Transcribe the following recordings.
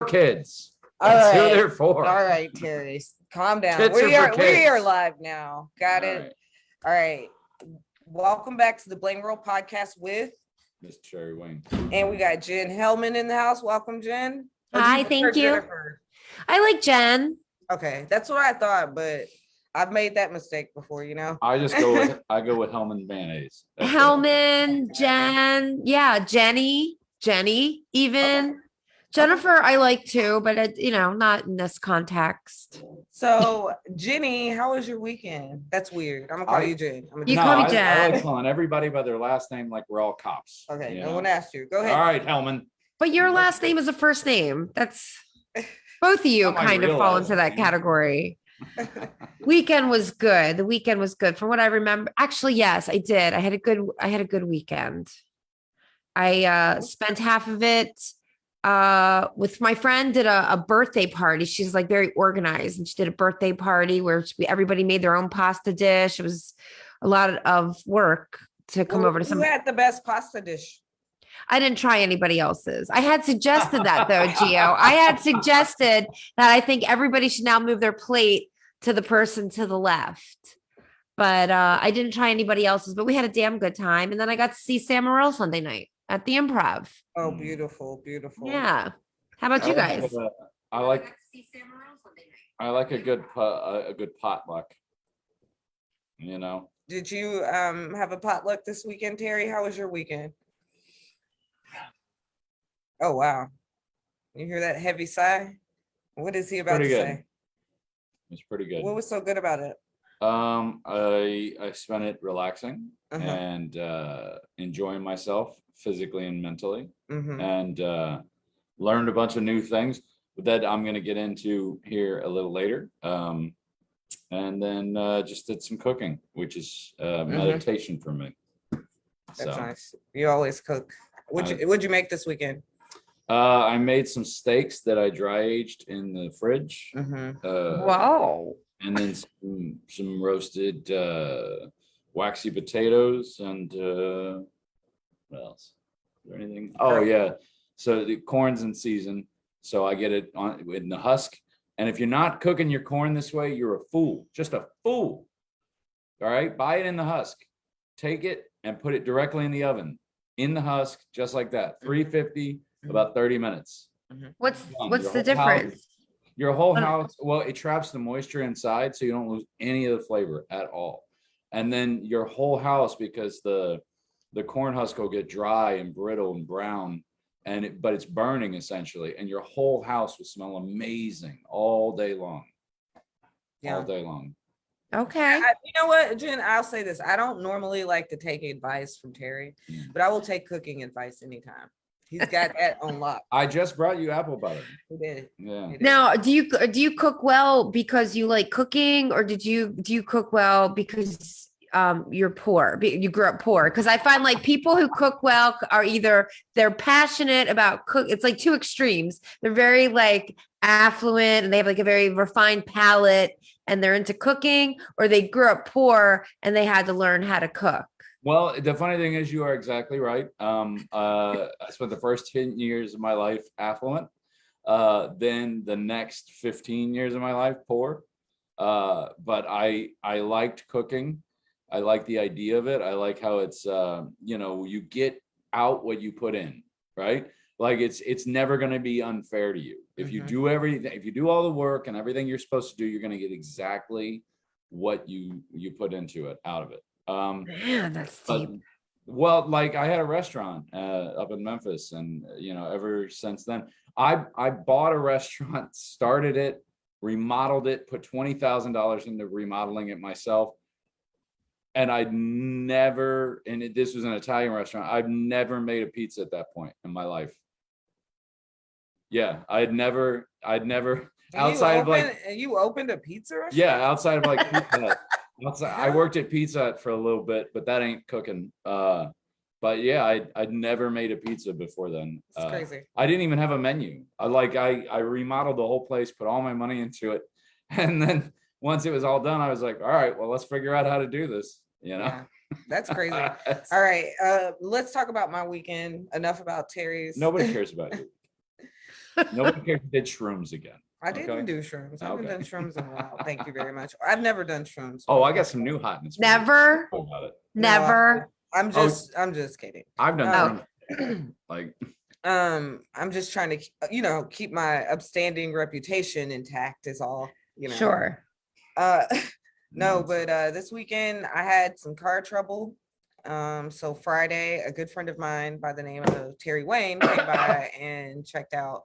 kids. All That's right. who they're for. All right, Terry, calm down. Tits We are for are kids. live now. Got All it. right. All right. Welcome back to the Blamegirl podcast with Miss Cherry Wing. and we got Jen Hellman in the house. Welcome, Jen. Or do Hi, prefer thank you. Jennifer? I like Jen. Okay, that's what I thought, but I've made that mistake before, you know. I just go with Hellman mayonnaise. That's it. Hellman, Jen, yeah, Jenny, even Jennifer. I like too, but not in this context. So, Jenny, how was your weekend? That's weird. I'm gonna call you Jen. You call me Jen. I like calling everybody by their last name like we're all cops. Okay, you no know? one asked you. Go ahead. All right, Hellman. But your last name is a first name. That's both of you Not my kind of real fall last into that name. category. Weekend was good. The weekend was good from what I remember. Actually, yes, I did. I had a good weekend. I spent half of it with my friend, did a birthday party. She's like very organized, and she did a birthday party where everybody made their own pasta dish. It was a lot of work to come over to some. Who had the best pasta dish? I didn't try anybody else's. I had suggested that though, Gio. I had suggested that I think everybody should now move their plate to the person to the left. But I didn't try anybody else's, but we had a damn good time. And then I got to see Sam Morril Sunday night at the Improv. Oh, beautiful, beautiful. Yeah. How about you guys? I like a good potluck. You know. Did you have a potluck this weekend, Terry? How was your weekend? Oh wow. You hear that heavy sigh? What is he about to say? It's pretty good. What was so good about it? I spent it relaxing Uh-huh. and enjoying myself physically and mentally, Mhm. and learned a bunch of new things that I'm going to get into here a little later. And then just did some cooking, which is meditation for me. That's nice. You always cook. What'd you make this weekend? I made some steaks that I dry aged in the fridge. Mhm. Wow. And then some roasted waxy potatoes and what else? Is there anything? Oh yeah. So the corn's in season. So I get it in the husk. And if you're not cooking your corn this way, you're a fool. Just a fool. All right. Buy it in the husk. Take it and put it directly in the oven. In the husk, just like that. 350, about 30 minutes. What's the Your difference? Your whole house, well, it traps the moisture inside, so you don't lose any of the flavor at all. And then your whole house, because the corn husk will get dry and brittle and brown, but it's burning essentially, and your whole house will smell amazing all day long. Yeah. All day long. Okay. You know what, Jen? I'll say this. I don't normally like to take advice from Terry, but I will take cooking advice anytime. He's got that on lock. I just brought you apple butter. He did. Yeah. He did. Now, do you cook well because you like cooking, or do you cook well because you're poor? You grew up poor? Because I find like people who cook well are either they're passionate about cook. It's like two extremes. They're very like affluent and they have like a very refined palate and they're into cooking, or they grew up poor and they had to learn how to cook. Well, the funny thing is, you are exactly right. I spent the first 10 years of my life affluent. Then the next 15 years of my life poor. But I liked cooking. I like the idea of it. I like how it's you get out what you put in, right? Like it's never going to be unfair to you. If you do everything, if you do all the work and everything you're supposed to do, you're going to get exactly what you put into it, out of it. Man, that's deep. Well, like I had a restaurant up in Memphis, and ever since then, I bought a restaurant, started it, remodeled it, put $20,000 into remodeling it myself, and this was an Italian restaurant. I've never made a pizza at that point in my life. Yeah, I'd never outside of like you opened a pizza restaurant? Yeah, outside of like Pizza Hut. I worked at Pizza Hut for a little bit, but that ain't cooking. But yeah, I'd never made a pizza before then. It's crazy. I didn't even have a menu. I remodeled the whole place, put all my money into it, and then once it was all done, I was like, all right, well, let's figure out how to do this. Yeah, that's crazy. All right, let's talk about my weekend. Enough about Terry's. Nobody cares about you. Nobody cares if you did shrooms again. I didn't Okay. do shrooms. I haven't Okay. done shrooms in a while. Thank you very much. I've never done shrooms. Oh, I got some new hotness. for you. Never, Talk about it. No, never. I'm Oh. just kidding. I've done Oh. shrooms. Like, I'm just trying to, keep my upstanding reputation intact is all, Sure. No, no. but this weekend I had some car trouble. So Friday, a good friend of mine by the name of Terry Wayne came by and checked out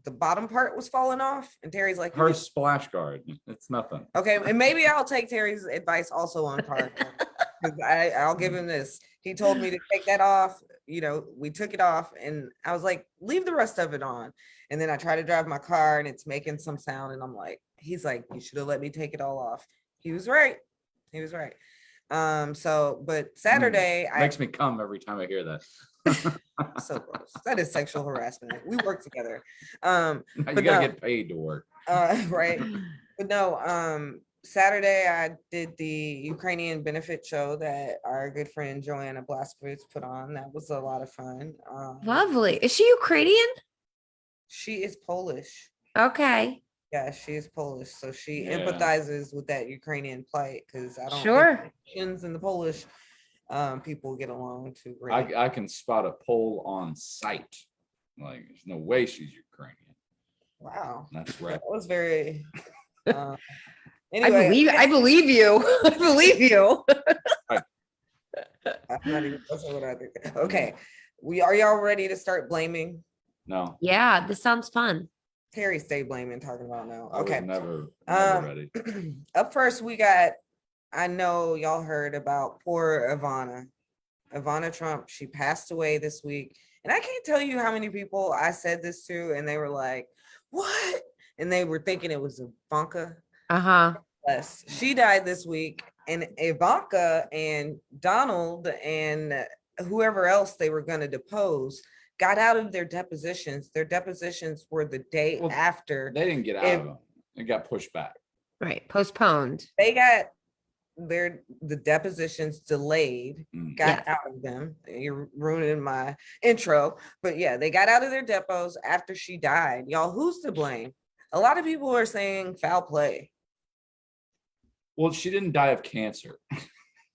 the bottom part was falling off, and Terry's like, Her splash guard. It's nothing. okay, and maybe I'll take Terry's advice also on car. Because I'll give him this. He told me to take that off. We took it off, and I was like, leave the rest of it on. And then I try to drive my car, and it's making some sound, and I'm like, he's like, you should have let me take it all off. He was right. But Saturday, Makes me come every time I hear that. so gross. That is sexual harassment. We work together. You But gotta no. get paid to work. Right. But no, Saturday I did the Ukrainian benefit show that our good friend Joanna Blaskowitz put on. That was a lot of fun. Lovely. Is she Ukrainian? She is Polish. Okay. Yeah, she is Polish. So she Yeah. empathizes with that Ukrainian plight because I don't Sure. think the Russians and the Polish people get along too great. I can spot a pole on sight. Like, there's no way she's Ukrainian. Wow. That's right. That was very I anyway. I believe you. I believe you. I'm not even that's not what I think. Okay. Are y'all ready to start blaming? No. Yeah, this sounds fun. Terry stay blaming talking about now. I was Okay. never Um, ready. Up first, we got, I know y'all heard about poor Ivana Trump. She passed away this week. And I can't tell you how many people I said this to, and they were like, what? And they were thinking it was Ivanka. Uh-huh. Yes, she died this week. And Ivanka and Donald and whoever else they were going to depose got out of their depositions. Their depositions were the day Well, after. They didn't get out of them. It got pushed back. Right. Postponed. They got the depositions delayed, Mm. got Yes. out of them. You're ruining my intro, but yeah, they got out of their depots after she died. Y'all, who's to blame? A lot of people are saying foul play. Well, she didn't die of cancer.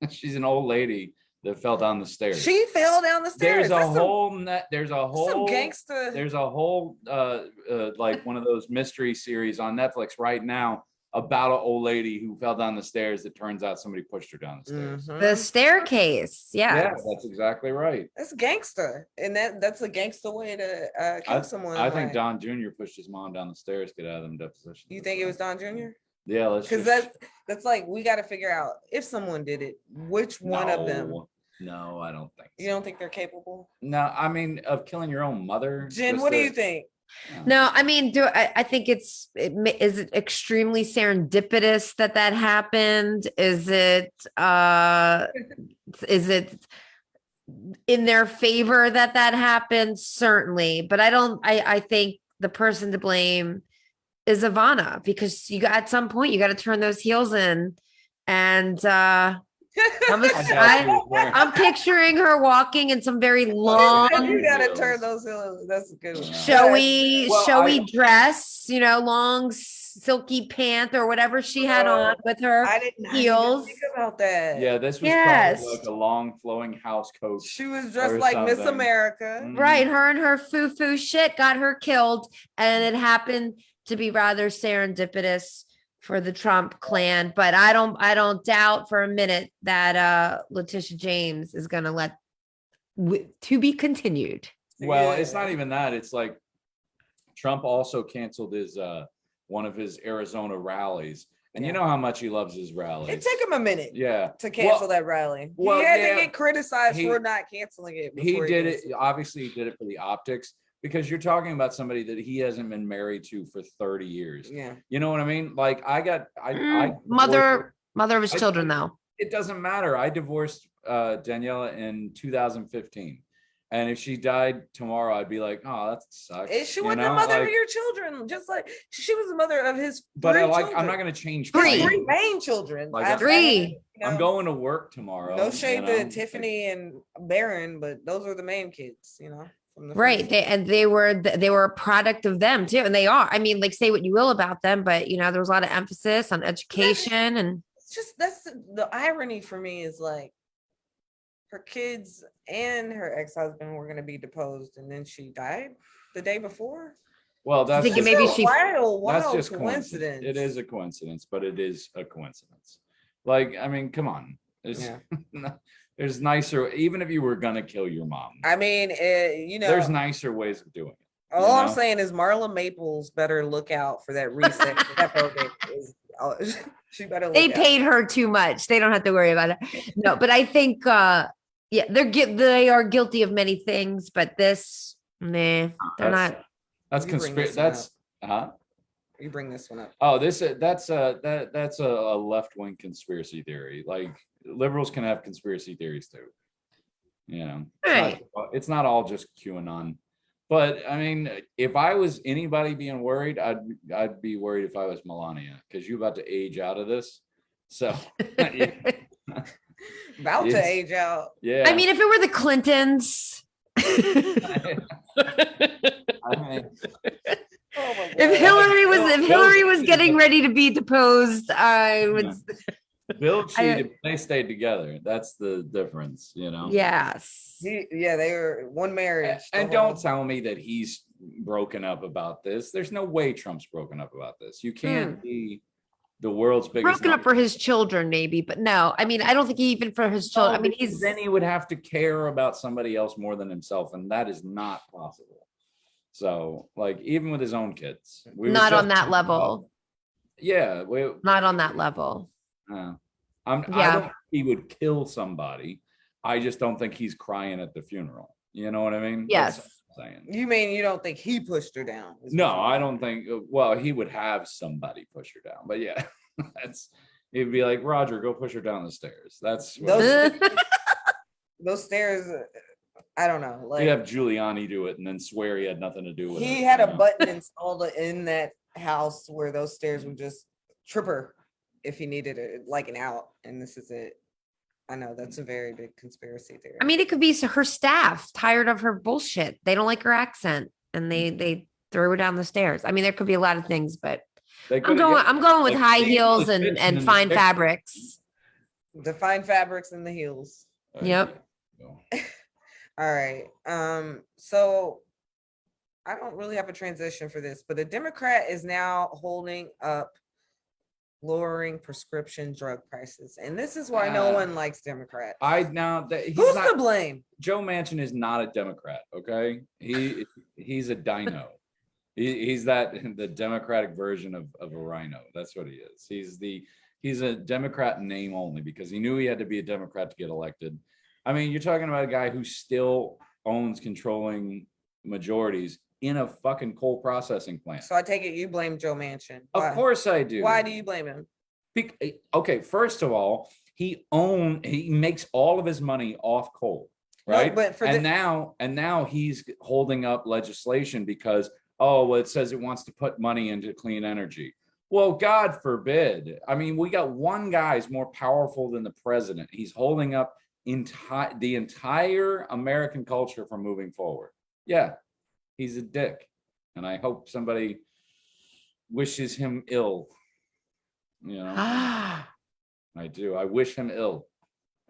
She's an old lady that fell down the stairs. She fell down the stairs. There's a That's whole net. There's a some whole gangster. There's a whole like one of those mystery series on Netflix right now about an old lady who fell down the stairs. That turns out somebody pushed her down the stairs. Mhm. The staircase. Yeah, Yeah. that's exactly right. That's gangster, and that's a gangster way to kill someone. I think like- Don Jr. pushed his mom down the stairs to get out of them depositions. You think it was Don Jr.? Yeah, let's Because just, that's like we got to figure out if someone did it, which one of them. No, I don't think. You don't think they're capable? No, I mean of killing your own mother. Jen, just what do to- you think? No, I mean, I think is it extremely serendipitous that happened? Is it in their favor that happened? Certainly, but I think the person to blame is Ivana, because at some point you got to turn those heels in, and I'm picturing her walking in some very long, You gotta turn those heels. That's a good one. showy Well, dress, long silky pant or whatever she had on with her I didn't even heels. think about that. Yeah, this was Yes. probably like a long flowing house coat. She was dressed Or like Miss something. America. Mm. Right, her and her foo-foo shit got her killed, and it happened to be rather serendipitous for the Trump clan. But I don't doubt for a minute that Letitia James is gonna let to be continued. Well, Yeah. it's not even that. It's like Trump also canceled his one of his Arizona rallies. And you Yeah. know how much he loves his rallies. It took him a minute Yeah. to cancel Well- that rally. well, he had yeah. to get criticized He- for not canceling it. He before did it. canceled Obviously, he did it for the optics, because you're talking about somebody that he hasn't been married to for 30 years. Yeah. You know what I mean? Like I Mother of his I- children, though. It doesn't matter. I divorced Daniela in 2015. And if she died tomorrow, I'd be like, oh, that sucks. She you wasn't know? the mother of Like, your children, just like she was the mother of his but three I'm children. not going to change. Three. my- Three main children. Like, I- I'm- Three. I'm going to work tomorrow. No shade you know? to Tiffany and Barron, but those are the main kids, from the Right. first. They were a product of them too. And they are. I mean, like say what you will about them, but there was a lot of emphasis on education and It's just that's the irony for me is like her kids and her ex-husband were gonna be deposed, and then she died the day before. Well, that's thinking just, maybe It's a she wild that's just coincidence. It is a coincidence, but it is a coincidence. Like, I mean, come on. There's, there's nicer, even if you were gonna kill your mom, I mean, there's nicer ways of doing it. all I'm know? saying is Marla Maples better look out for that reset. She better look they out. paid her too much. They don't have to worry about it. No, but I think yeah, they are guilty of many things, but this, nah, they're not. That's You bring conspiracy. this one That's huh? You bring this one up. Oh, that's a left-wing conspiracy theory. Like liberals can have conspiracy theories too. Right. It's not all just QAnon. But I mean, if I was anybody being worried, I'd be worried if I was Melania, because you're about to age out of this. So About to age out. yeah. I mean, if it were the Clintons. I mean, Oh my God. If Hillary was getting ready to be deposed, I would. Bill cheated, they stayed together. That's the difference, Yes. Yeah, they were one marriage. And don't tell me that he's broken up about this. There's no way Trump's broken up about this. You can't be the world's biggest. Broken up for his children, maybe, but no. I mean, I don't think even for his children. I mean, then he would have to care about somebody else more than himself, and that is not possible. So, like, even with his own kids, not on that level. Yeah, not on that level. I don't think he would kill somebody. I just don't think he's crying at the funeral. You know what I mean? Yes. That's what I'm saying. You mean you don't think he pushed her down? No, I don't think. Well, he would have somebody push her down, but yeah, it'd be like, Roger, go push her down the stairs. That's those stairs. I don't know. Like, he'd have Giuliani do it and then swear he had nothing to do with it. He had a button installed in that house where those stairs would just trip her if he needed it, like an out. And this is it. I know that's a very big conspiracy theory. I mean, it could be her staff tired of her bullshit. They don't like her accent, and they throw her down the stairs. I mean, there could be a lot of things, but I'm going with high heels and fine fabrics. The fine fabrics and the heels. Yep. All right. So I don't really have a transition for this, but a Democrat is now holding up lowering prescription drug prices, and this is why no one likes Democrats. Who's to blame? Joe Manchin is not a Democrat. Okay, he's a dino. He's the Democratic version of a rhino. That's what he is. He's a Democrat in name only, because he knew he had to be a Democrat to get elected. I mean, you're talking about a guy who still owns controlling majorities in a fucking coal processing plant. So I take it you blame Joe Manchin. Of course I do. Why do you blame him? Okay, first of all, he makes all of his money off coal, right? No, but now he's holding up legislation because it says it wants to put money into clean energy. Well, God forbid. I mean, we got one guy's more powerful than the president. He's holding up the entire American culture from moving forward. Yeah, he's a dick, and I hope somebody wishes him ill. I do. I wish him ill.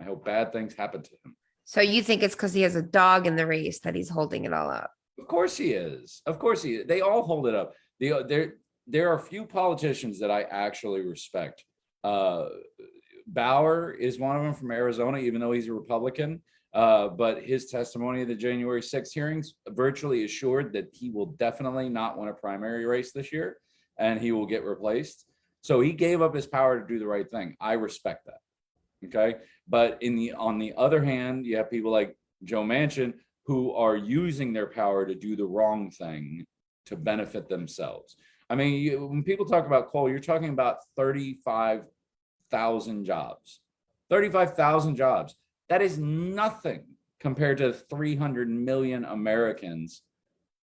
I hope bad things happen to him. So you think it's because he has a dog in the race that he's holding it all up? Of course he is. Of course he is. They all hold it up. There are a few politicians that I actually respect. Bauer is one of them from Arizona, even though he's a Republican. But his testimony at the January 6th hearings virtually assured that he will definitely not win a primary race this year, and he will get replaced. So he gave up his power to do the right thing. I respect that. Okay. But on the other hand, you have people like Joe Manchin who are using their power to do the wrong thing to benefit themselves. I mean, when people talk about coal, you're talking about 35,000 jobs. 35,000 jobs. That is nothing compared to 300 million Americans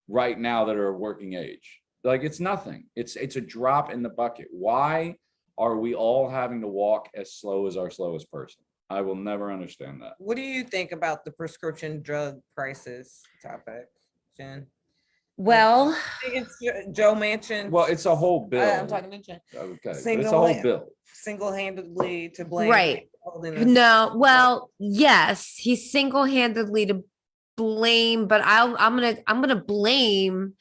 right now that are working age. Like, it's nothing. It's a drop in the bucket. Why are we all having to walk as slow as our slowest person? I will never understand that. What do you think about the prescription drug prices topic? Jen. Well, I think it's Joe Manchin. Well, it's a whole bill. I'm talking to Jen. Okay, but it's a whole bill. Single-handedly to blame. right. holding this- No, well, yes, he's single-handedly to blame, but I'm gonna blame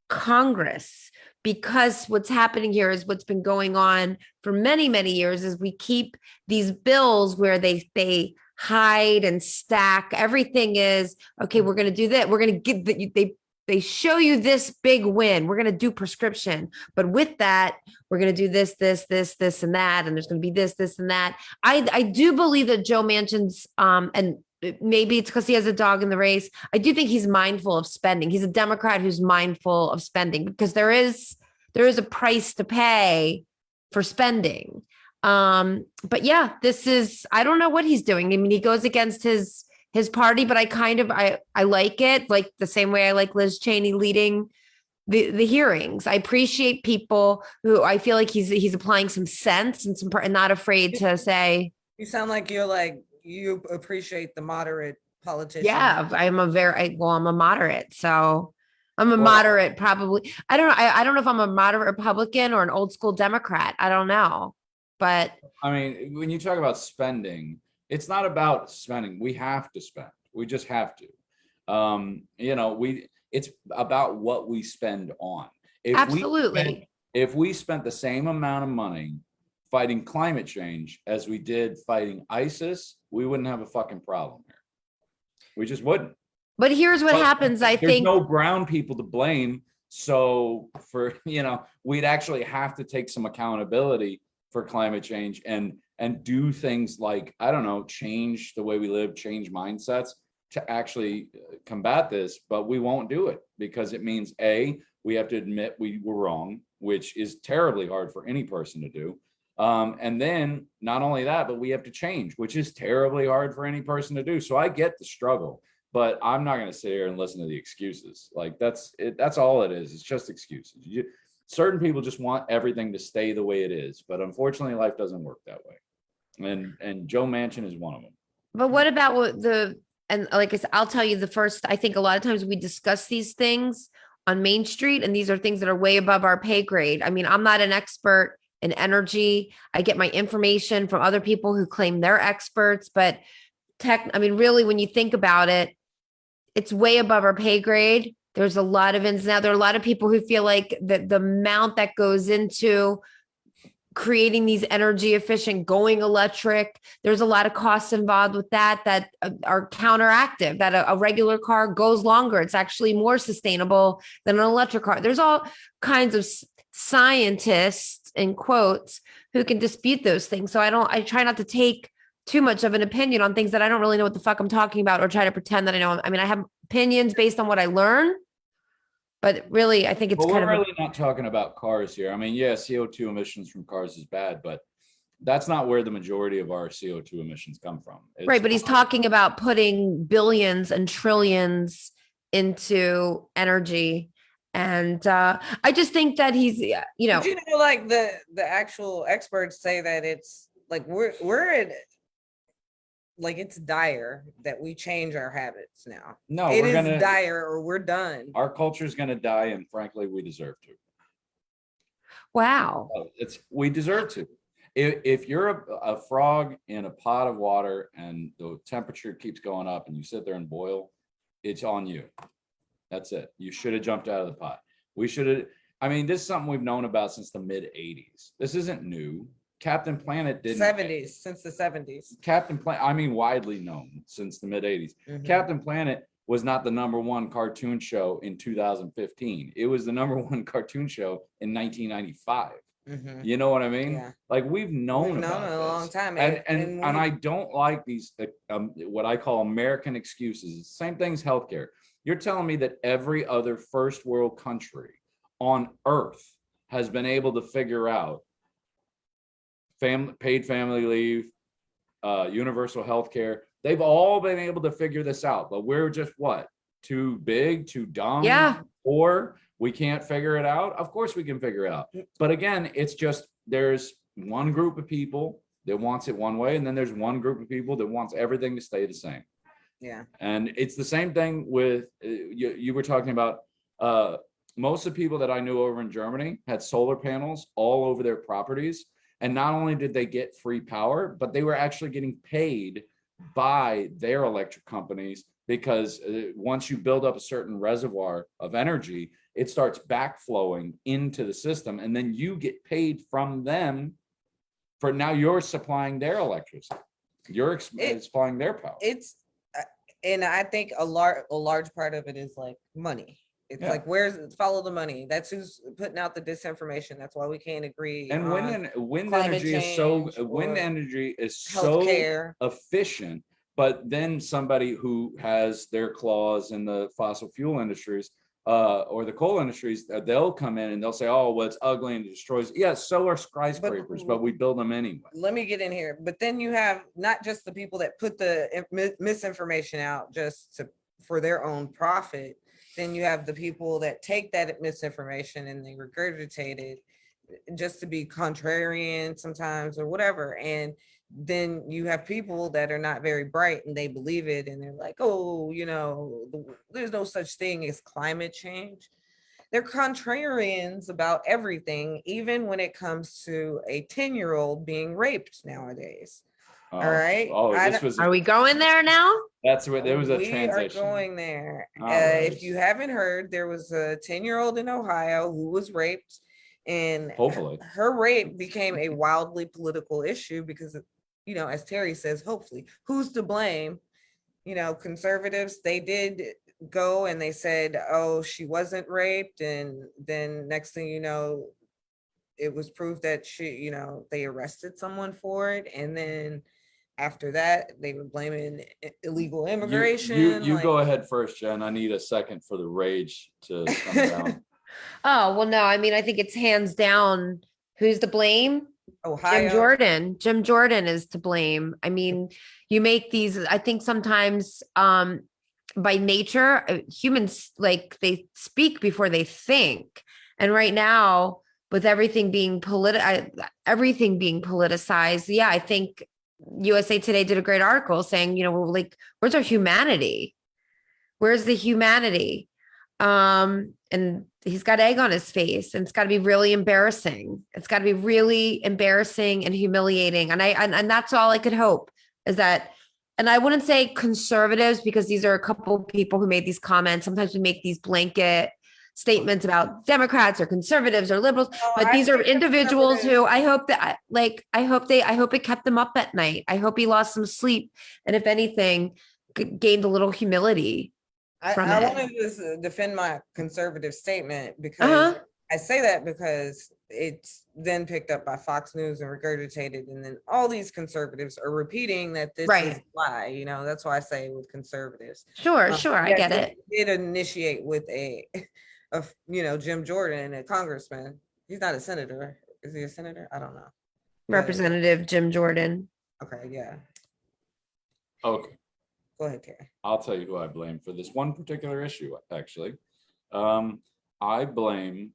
Congress, because what's happening here is what's been going on for many, many years is we keep these bills where they hide and stack. Everything is okay. We're going to do that. We're going to get that. They show you this big win. We're going to do prescription, but with that, we're going to do this, and that, and there's going to be this, and that. I do believe that Joe Manchin's and maybe it's because he has a dog in the race. I do think he's mindful of spending. He's a Democrat who's mindful of spending, because there is a price to pay for spending. But yeah, I don't know what he's doing. I mean, he goes against his party, but I like it, like the same way I like Liz Cheney leading the hearings. I appreciate people who I feel like he's applying some sense and not afraid to say. You sound like you appreciate the moderate politician. Yeah, I'm a moderate. So I'm a moderate, probably. I don't know. I don't know if I'm a moderate Republican or an old school Democrat. I don't know. But I mean, when you talk about spending, it's not about spending. We have to spend. We just have to. It's about what we spend on. absolutely. If we spent the same amount of money fighting climate change as we did fighting ISIS, we wouldn't have a fucking problem here. We just wouldn't. But here's what happens. I There's think no brown people to blame. So we'd actually have to take some accountability for climate change and do things like, I don't know, change the way we live, change mindsets to actually combat this. But we won't do it because it means we have to admit we were wrong, which is terribly hard for any person to do. And then not only that, but we have to change, which is terribly hard for any person to do. So I get the struggle, but I'm not going to sit here and listen to the excuses. Like that's it. That's all it is. It's just excuses. Certain people just want everything to stay the way it is, but unfortunately life doesn't work that way. And Joe Manchin is one of them. But what about and like I said, I'll tell you I think a lot of times we discuss these things on Main Street, and these are things that are way above our pay grade. I mean, I'm not an expert in energy. I get my information from other people who claim they're experts, but really, when you think about it, it's way above our pay grade. There's a lot of ins and outs. There are a lot of people who feel like the amount that goes into creating these energy efficient, going electric, there's a lot of costs involved with that are counteractive, that a regular car goes longer. It's actually more sustainable than an electric car. There's all kinds of scientists, in quotes, who can dispute those things. So I try not to take too much of an opinion on things that I don't really know what the fuck I'm talking about, or try to pretend that I know. I mean, I have opinions based on what I learn, but really, I think it's we're really not talking about cars here. I mean, yeah, CO2 emissions from cars is bad, but that's not where the majority of our CO2 emissions come from. Right, but he's talking about putting billions and trillions into energy. And I just think that he's, like the actual experts say that it's like we're at, like, it's dire that we change our habits now. No, it is dire, or we're done. Our culture is going to die, and frankly, we deserve to. Wow. We deserve to. If you're a frog in a pot of water and the temperature keeps going up and you sit there and boil, it's on you. That's it. You should have jumped out of the pot. This is something we've known about since the mid 80s. This isn't new. Captain Planet didn't. Since the 70s. Widely known since the mid 80s. Mm-hmm. Captain Planet was not the #1 cartoon show in 2015. It was the #1 cartoon show in 1995. Mm-hmm. You know what I mean? Yeah. Like we've known about it a long time. And I don't like these what I call American excuses. Same thing as healthcare. You're telling me that every other first world country on earth has been able to figure out paid family leave, universal health care. They've all been able to figure this out, but we're just too big, too dumb, or we can't figure it out. Of course we can figure it out. But again, it's just, there's one group of people that wants it one way, and then there's one group of people that wants everything to stay the same. Yeah. And it's the same thing with you were talking about most of the people that I knew over in Germany had solar panels all over their properties. And not only did they get free power, but they were actually getting paid by their electric companies, because once you build up a certain reservoir of energy, it starts backflowing into the system, and then you get paid from them for, now you're supplying their electricity. You're supplying their power. It's and I think a large part of it is like money. It's Yeah. like, where's follow the money? That's who's putting out the disinformation. That's why we can't agree. And on wind climate energy is so change wind or energy is so healthcare. efficient, but then somebody who has their claws in the fossil fuel industries or the coal industries, they'll come in and they'll say, oh, well, it's ugly and it destroys. Yeah, so are skyscrapers, but we build them anyway. Let me get in here. But then you have not just the people that put the misinformation out just for their own profit. Then you have the people that take that misinformation and they regurgitate it just to be contrarian sometimes or whatever. And then you have people that are not very bright and they believe it and they're like, oh, there's no such thing as climate change. They're contrarians about everything, even when it comes to a 10-year-old being raped nowadays. All right. Are we going there now? That's where there was a We transition. are going there. Right. If you haven't heard, there was a 10-year-old in Ohio who was raped, and Hopefully her rape became a wildly political issue because, as Terry says, hopefully, who's to blame? Conservatives, they did go and they said, oh, she wasn't raped. And then next thing you know, it was proved that they arrested someone for it. And then after that, they were blaming illegal immigration. You go ahead first, Jen. I need a second for the rage to come down. Oh, well, no, I mean, I think it's hands down. Who's to blame? Ohio. Jim Jordan is to blame. I mean, you make these, I think sometimes by nature, humans, like, they speak before they think. And right now, with everything being politicized, yeah, I think USA Today did a great article saying, we're like, where's our humanity? Where's the humanity? And he's got egg on his face, and it's got to be really embarrassing. It's got to be really embarrassing and humiliating. And that's all I could hope is that. And I wouldn't say conservatives, because these are a couple of people who made these comments. Sometimes we make these blanket statements about Democrats or conservatives or liberals, but these are individuals who I hope it kept them up at night. I hope he lost some sleep, and if anything, gained a little humility. I want to just defend my conservative statement, because I say that because it's then picked up by Fox News and regurgitated, and then all these conservatives are repeating that this is a lie. That's why I say with conservatives. Sure, I get it. Did initiate with a Jim Jordan, a congressman. He's not a senator. Is he a senator? I don't know. Representative Jim Jordan. Okay, yeah. Okay. Go ahead, Terry. I'll tell you who I blame for this one particular issue, actually. I blame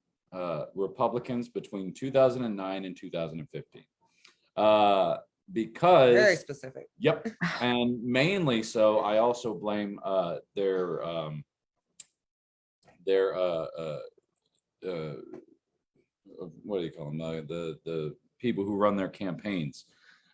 Republicans between 2009 and 2015. Because very specific. Yep. And mainly so, I also blame their what do you call them? The people who run their campaigns,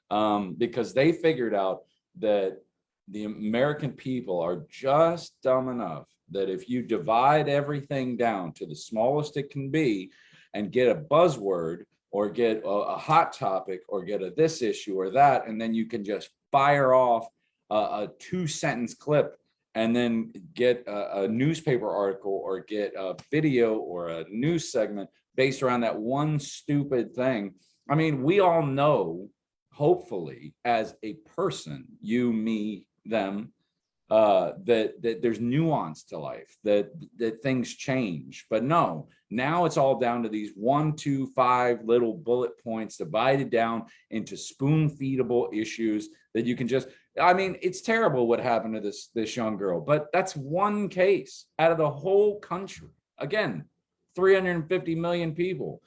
because they figured out that the American people are just dumb enough that if you divide everything down to the smallest it can be and get a buzzword or get a hot topic or get a this issue or that, and then you can just fire off a 2-sentence clip and then get a newspaper article or get a video or a news segment based around that one stupid thing. I mean, we all know, hopefully, as a person, you, me, them, that there's nuance to life, that things change. But no, now it's all down to these 1, 2, 5 little bullet points divided down into spoon-feedable issues that you can just, I mean, it's terrible what happened to this young girl, but that's one case out of the whole country. Again, 350 million people.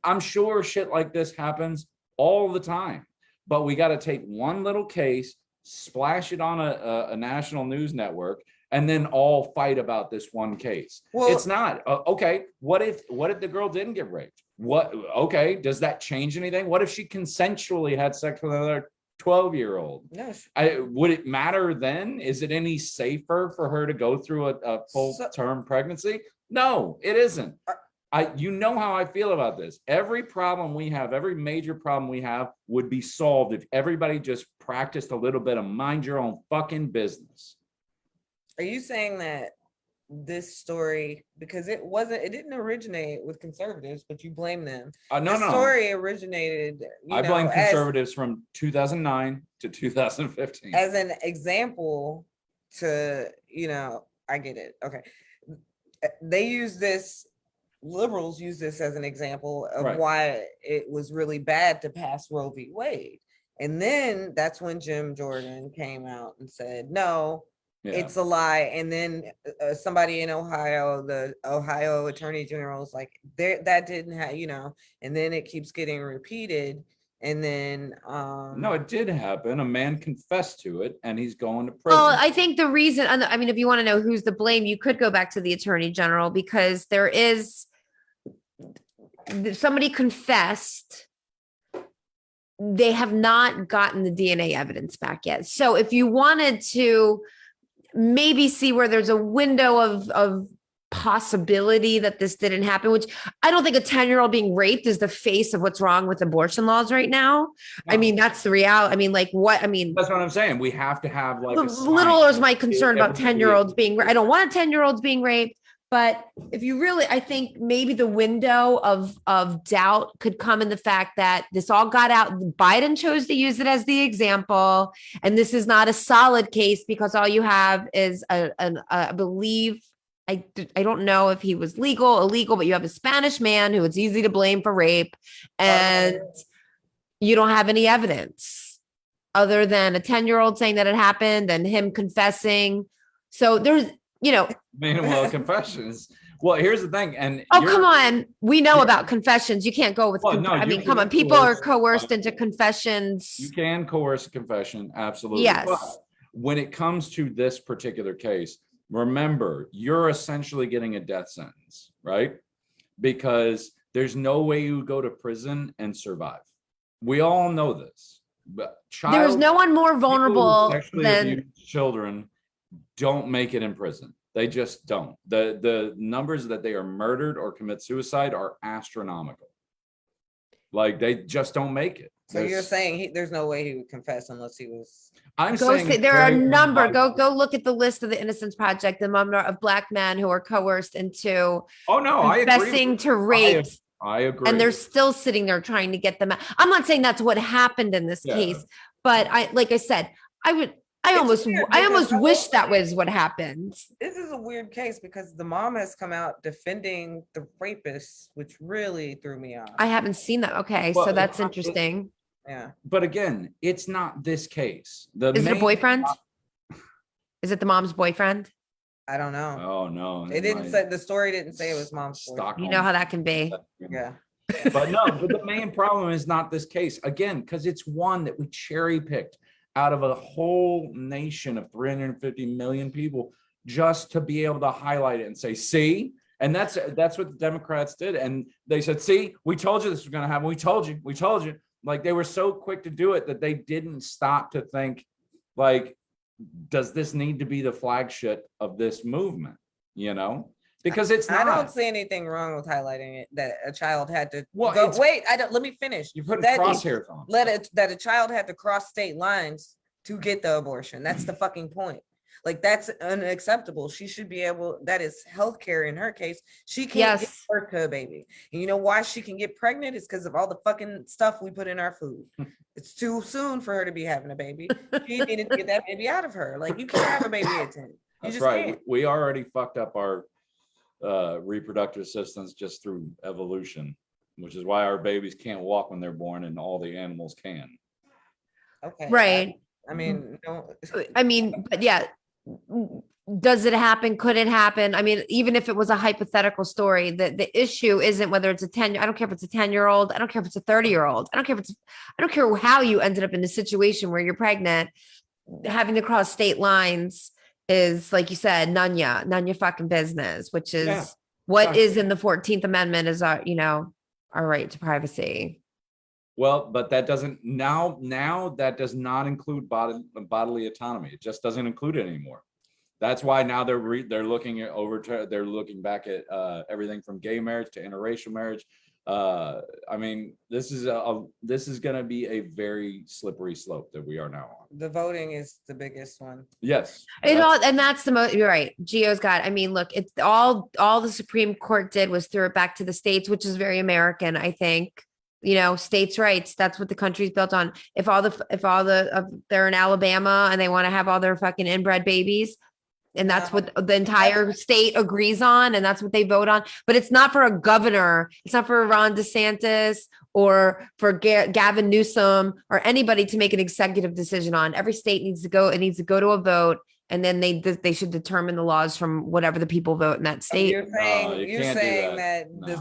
I'm sure shit like this happens all the time, but we got to take one little case splash it on a national news network, and then all fight about this one case. Well- It's not. Okay, what if the girl didn't get raped? What? Okay, does that change anything? What if she consensually had sex with another 12-year-old? Yes. Would it matter then? Is it any safer for her to go through a full term pregnancy? No, it isn't. You know how I feel about this. Every problem we have, every major problem we have would be solved if everybody just practiced a little bit of mind your own fucking business. Are you saying that this story, because it didn't originate with conservatives, but you blame them? No. The story originated, I blame conservatives from 2009 to 2015. as an example to, I get it. Okay. They use this, liberals use this as an example of Right. why it was really bad to pass Roe v. Wade. And then that's when Jim Jordan came out and said, no, Yeah. it's a lie. And then somebody in Ohio, the Ohio Attorney General is like, that didn't have, and then it keeps getting repeated. And then No, it did happen. A man confessed to it, and he's going to prison. Well, I think the reason, I mean, if you want to know who's to blame, you could go back to the attorney general, because there is somebody confessed. They have not gotten the DNA evidence back yet. So if you wanted to maybe see where there's a window of possibility that this didn't happen, which I don't think a 10-year-old being raped is the face of what's wrong with abortion laws right now. I mean, that's the reality. I mean, that's what I'm saying. We have to have like little is my concern about 10-year-olds being, I don't want 10-year-olds being raped, but if you really, I think maybe the window of doubt could come in the fact that this all got out. Biden chose to use it as the example, and this is not a solid case because all you have is I believe, I don't know if he was legal, illegal, but you have a Spanish man who it's easy to blame for rape, and you don't have any evidence other than a 10-year-old saying that it happened and him confessing. So there's, Meanwhile, confessions. Well, here's the thing, and come on, we know about confessions. You can't go with. Well, no, I mean, you come can on, people are coerce- coerced into confessions. You can coerce a confession, absolutely. Yes. But when it comes to this particular case, remember, you're essentially getting a death sentence, right? Because there's no way you go to prison and survive. We all know this. But There's no one more people who vulnerable sexually than abuse children don't make it in prison. They just don't. The numbers that they are murdered or commit suicide are astronomical. Like, they just don't make it. So you're saying there's no way he would confess unless he was. I'm go saying say there are a very number. unlikely. Go look at the list of the Innocence Project, the number of Black men who are coerced into Oh no, I agree. confessing to rape, I agree. and they're still sitting there trying to get them out. I'm not saying that's what happened in this Yeah. case, but like I said, I almost weird because I wish will that say- was what happened. This is a weird case because the mom has come out defending the rapist, which really threw me off. I haven't seen that. Okay, Well, so that's it- interesting. Yeah. But again, it's not this case. Is it a boyfriend? Is it the mom's boyfriend? I don't know. Oh no. It didn't say, the story didn't say it was mom's boyfriend. Stockholm. You know how that can be. Yeah. But the main problem is not this case. Again, because it's one that we cherry picked out of a whole nation of 350 million people just to be able to highlight it and say, see, and that's what the Democrats did. And they said, see, we told you this was going to happen. We told you. Like, they were so quick to do it that they didn't stop to think, like, does this need to be the flagship of this movement? Because it's not. I don't see anything wrong with highlighting it that a child had to Well, go. it's- Wait, let me finish. You put That- crosshairs on. That a child had to cross state lines to get the abortion. That's the fucking point. Like, that's unacceptable. She should be able, that is healthcare in her case. She can't give Yes. birth to a baby. And you know why she can get pregnant? It's because of all the fucking stuff we put in our food. It's too soon for her to be having a baby. She needed to get that baby out of her. Like, you can't have a baby at 10. You That's just right. can't. We already fucked up our reproductive systems just through evolution, which is why our babies can't walk when they're born and all the animals can. Okay. Right. I mean, no. I mean, but yeah, does it happen? Could it happen? I mean, even if it was a hypothetical story, the issue isn't whether it's I don't care if it's a 10-year-old. I don't care if it's a 30-year-old. I don't care how you ended up in a situation where you're pregnant. having to cross state lines is, like you said, none your fucking business, which is Yeah, what exactly. is in the 14th Amendment is our, our right to privacy. Well, but that doesn't now that does not include bodily autonomy. It just doesn't include it anymore. That's why now they're looking at they're looking back at everything from gay marriage to interracial marriage. I mean, this is going to be a very slippery slope that we are now on. The voting is the biggest one. Yes, And that's the most, you're right. Gio's got, I mean, look, it's all the Supreme Court did was throw it back to the states, which is very American, I think. States' rights. That's what the country's built on. If they're in Alabama and they want to have all their fucking inbred babies, and that's what the entire state agrees on, and that's what they vote on. But it's not for a governor. It's not for Ron DeSantis or for Gavin Newsom or anybody to make an executive decision on. Every state needs to go. It needs to go to a vote, and then they should determine the laws from whatever the people vote in that state. You're saying that this.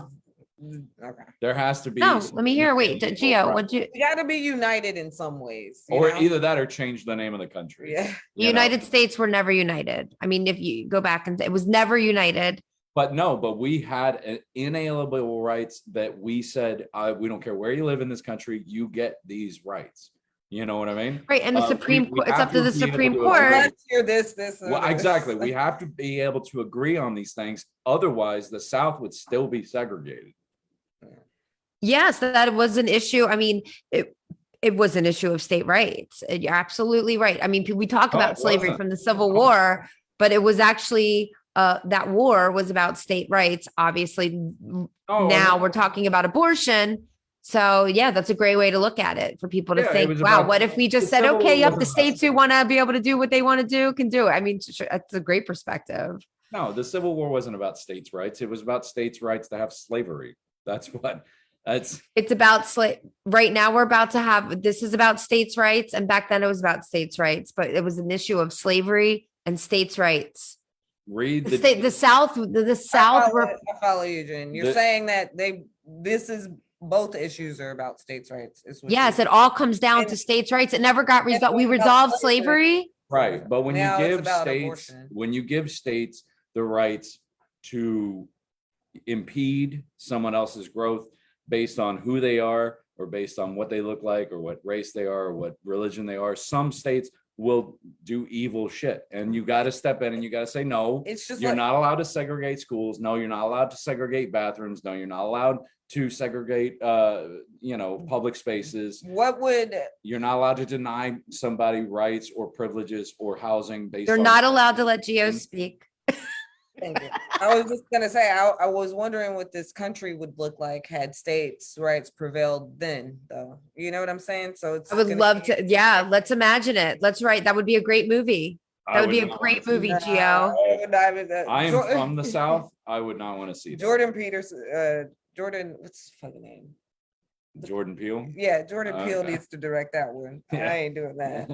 Okay. There has to be. No, let me hear. Wait, Gio, what'd you? We got to be united in some ways. Or either that or change the name of the country. Yeah. The United States were never united. I mean, if you go back and it was never united. But we had inalienable rights that we said, we don't care where you live in this country, you get these rights. You know what I mean? Right. And the Supreme Court, it's up to the Supreme Court. Let's hear this. Well, exactly. We have to be able to agree on these things. Otherwise, the South would still be segregated. Yes, that was an issue. I mean, it was an issue of state rights. You're absolutely right. I mean, we talk about slavery from the Civil War, but it was actually that war was about state rights. Obviously, now we're talking about abortion. So yeah, that's a great way to look at it for people to think, wow, what if we just said, okay, the states who want to be able to do what they want to do can do it. I mean, that's a great perspective. No, the Civil War wasn't about states' rights. It was about states' rights to have slavery. It's about right now we're about to have, this is about states' rights. And back then it was about states' rights, but it was an issue of slavery and states' rights. Read the South. I follow you, Jen. You're saying that both issues are about states' rights. Yes, it all comes down to states' rights. It never got resolved. We resolved slavery. Right. But when you give states the rights to impede someone else's growth based on who they are or based on what they look like or what race they are or what religion they are, some states will do evil shit, and you got to step in and you got to say, no, you're not allowed to segregate schools. No, you're not allowed to segregate bathrooms. No, you're not allowed to segregate public spaces. You're not allowed to deny somebody rights or privileges or housing based You're not allowed to let Gio speak. Thank you. I was just gonna say, I was wondering what this country would look like had states' rights prevailed then, though. You know what I'm saying? So I would love to. Yeah, let's imagine it. Let's write. That would be a great movie. That would be a great movie, Gio. I am from the South. I would not want to see that. Jordan Peterson. Jordan, what's his fucking name? Jordan Peele. Yeah, Jordan Peele needs to direct that one. Yeah. I ain't doing that.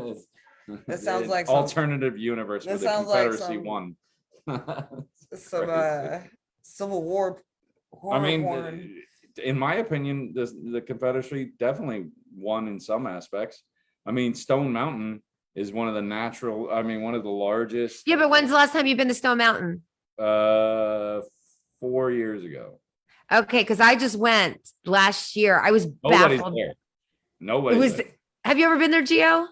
That sounds like alternative universe where the Confederacy won. Some Civil War. I mean, in my opinion, the Confederacy definitely won in some aspects. I mean, Stone Mountain is one of the largest. Yeah, but when's the last time you've been to Stone Mountain? 4 years ago. Okay, because I just went last year. I was baffled. Nobody's there. Have you ever been there, Gio?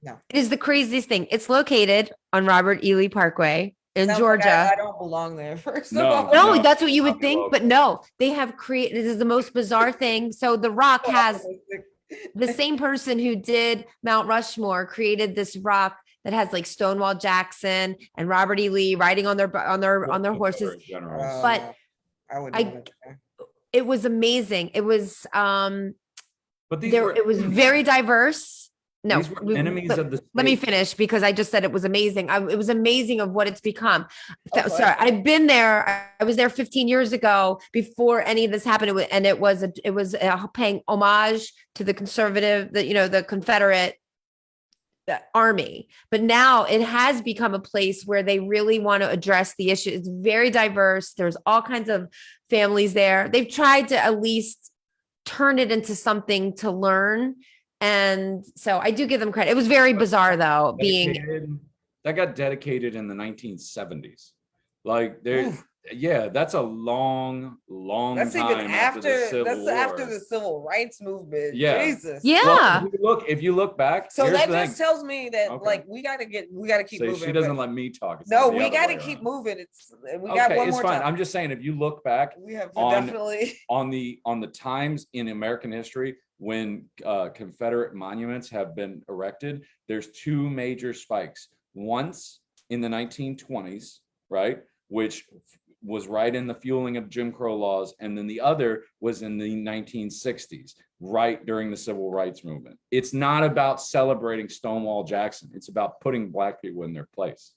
No. It is the craziest thing. It's located on Robert E. Lee Parkway in Georgia. Like I don't belong there. First of all, no, that's what you would think, but no, they have created. This is the most bizarre thing. So The Rock has the same person who did Mount Rushmore created this rock that has like Stonewall Jackson and Robert E. Lee riding on their horses. But it was amazing. It was it was very diverse. No, enemies of the state. Let me finish because I just said it was amazing. It was amazing of what it's become. Sorry, I've been there. I was there 15 years ago before any of this happened. It was paying homage to the conservative, the Confederate army. But now it has become a place where they really want to address the issue. It's very diverse. There's all kinds of families there. They've tried to at least turn it into something to learn. And so I do give them credit. It was very bizarre though, being That got dedicated in the 1970s. Like there, Oof. yeah, that's a long That's time even after the after Civil that's War. after the civil rights movement. Yeah. Jesus. yeah. Well, if you look back, So here's that the just thing. tells me that Okay. like we gotta keep So moving. she doesn't but- let me talk. It's no, the we other gotta way keep around. moving. We got Okay, one it's more fine. time. I'm just saying, if you look back We have to on- definitely on the times in American history when Confederate monuments have been erected, there's two major spikes. Once in the 1920s, right, which was right in the fueling of Jim Crow laws, and then the other was in the 1960s, right during the civil rights movement. It's not about celebrating Stonewall Jackson. It's about putting Black people in their place.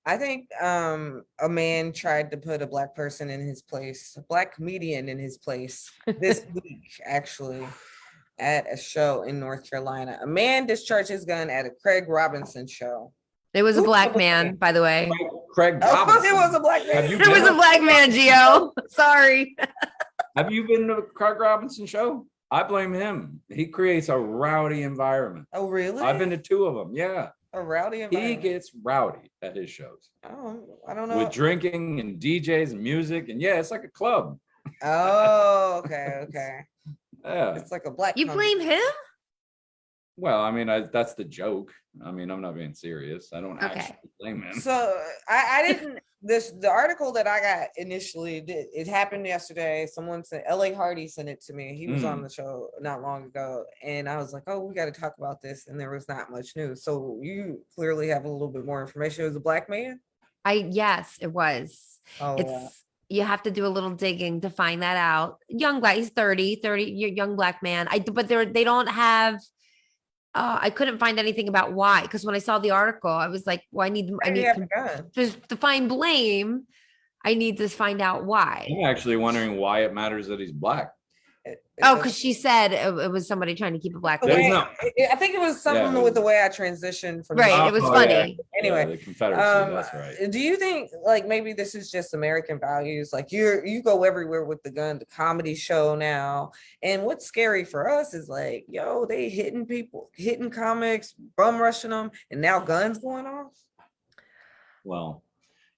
I think a man tried to put a Black person in his place, a Black comedian in his place this week, actually, at a show in North Carolina. A man discharged his gun at a Craig Robinson show. It was a Who's black the man, by the way. Craig Oh, Robinson. it was a Black man. Have you It was been a black man, Gio. Sorry. Have you been to a Craig Robinson show? I blame him. He creates a rowdy environment. Oh, really? I've been to two of them. Yeah, a rowdy he environment. gets rowdy at his shows Oh, I don't know. with drinking and DJs and music, and yeah, it's like a club. Oh, okay. Yeah. It's like a Black. You blame him? Well, I mean, that's the joke. I mean, I'm not being serious. I don't Okay. actually blame him. So I didn't the article that I got initially it happened yesterday. Someone said LA Hardy sent it to me. He was on the show not long ago, and I was like, oh, we got to talk about this, and there was not much news. So you clearly have a little bit more information. It was a Black man. Yes, it was. Oh, It's you have to do a little digging to find that out. Young guy, he's 30, young black man. But they don't have I couldn't find anything about why, because when I saw the article, I was like, well, I need have a gun. to find blame. I need to find out why. I'm actually wondering why it matters that he's Black. Oh, because she said it was somebody trying to keep a black. There's man. no- I think it was something Yeah. with the way I transitioned from Right, it was Oh, funny. Anyway, the Confederacy, that's right. Do you think like maybe this is just American values? Like you go everywhere with the gun, the comedy show now. And what's scary for us is like, yo, they hitting people, hitting comics, bum rushing them, and now guns going off. Well,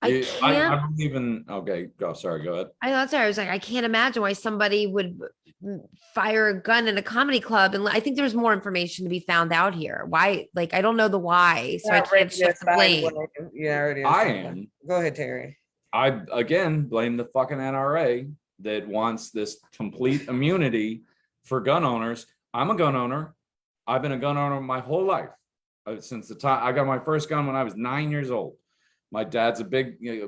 I I can't. believe in. Okay, go. Sorry, go ahead. I know, sorry. I was like, I can't imagine why somebody would fire a gun in a comedy club. And I think there's more information to be found out here. Why? Like, I don't know the why, so I can't shift the blame. Yeah, it is. I am. Go ahead, Terry. I again blame the fucking NRA that wants this complete immunity for gun owners. I'm a gun owner. I've been a gun owner my whole life. Since the time I got my first gun when I was 9 years old. My dad's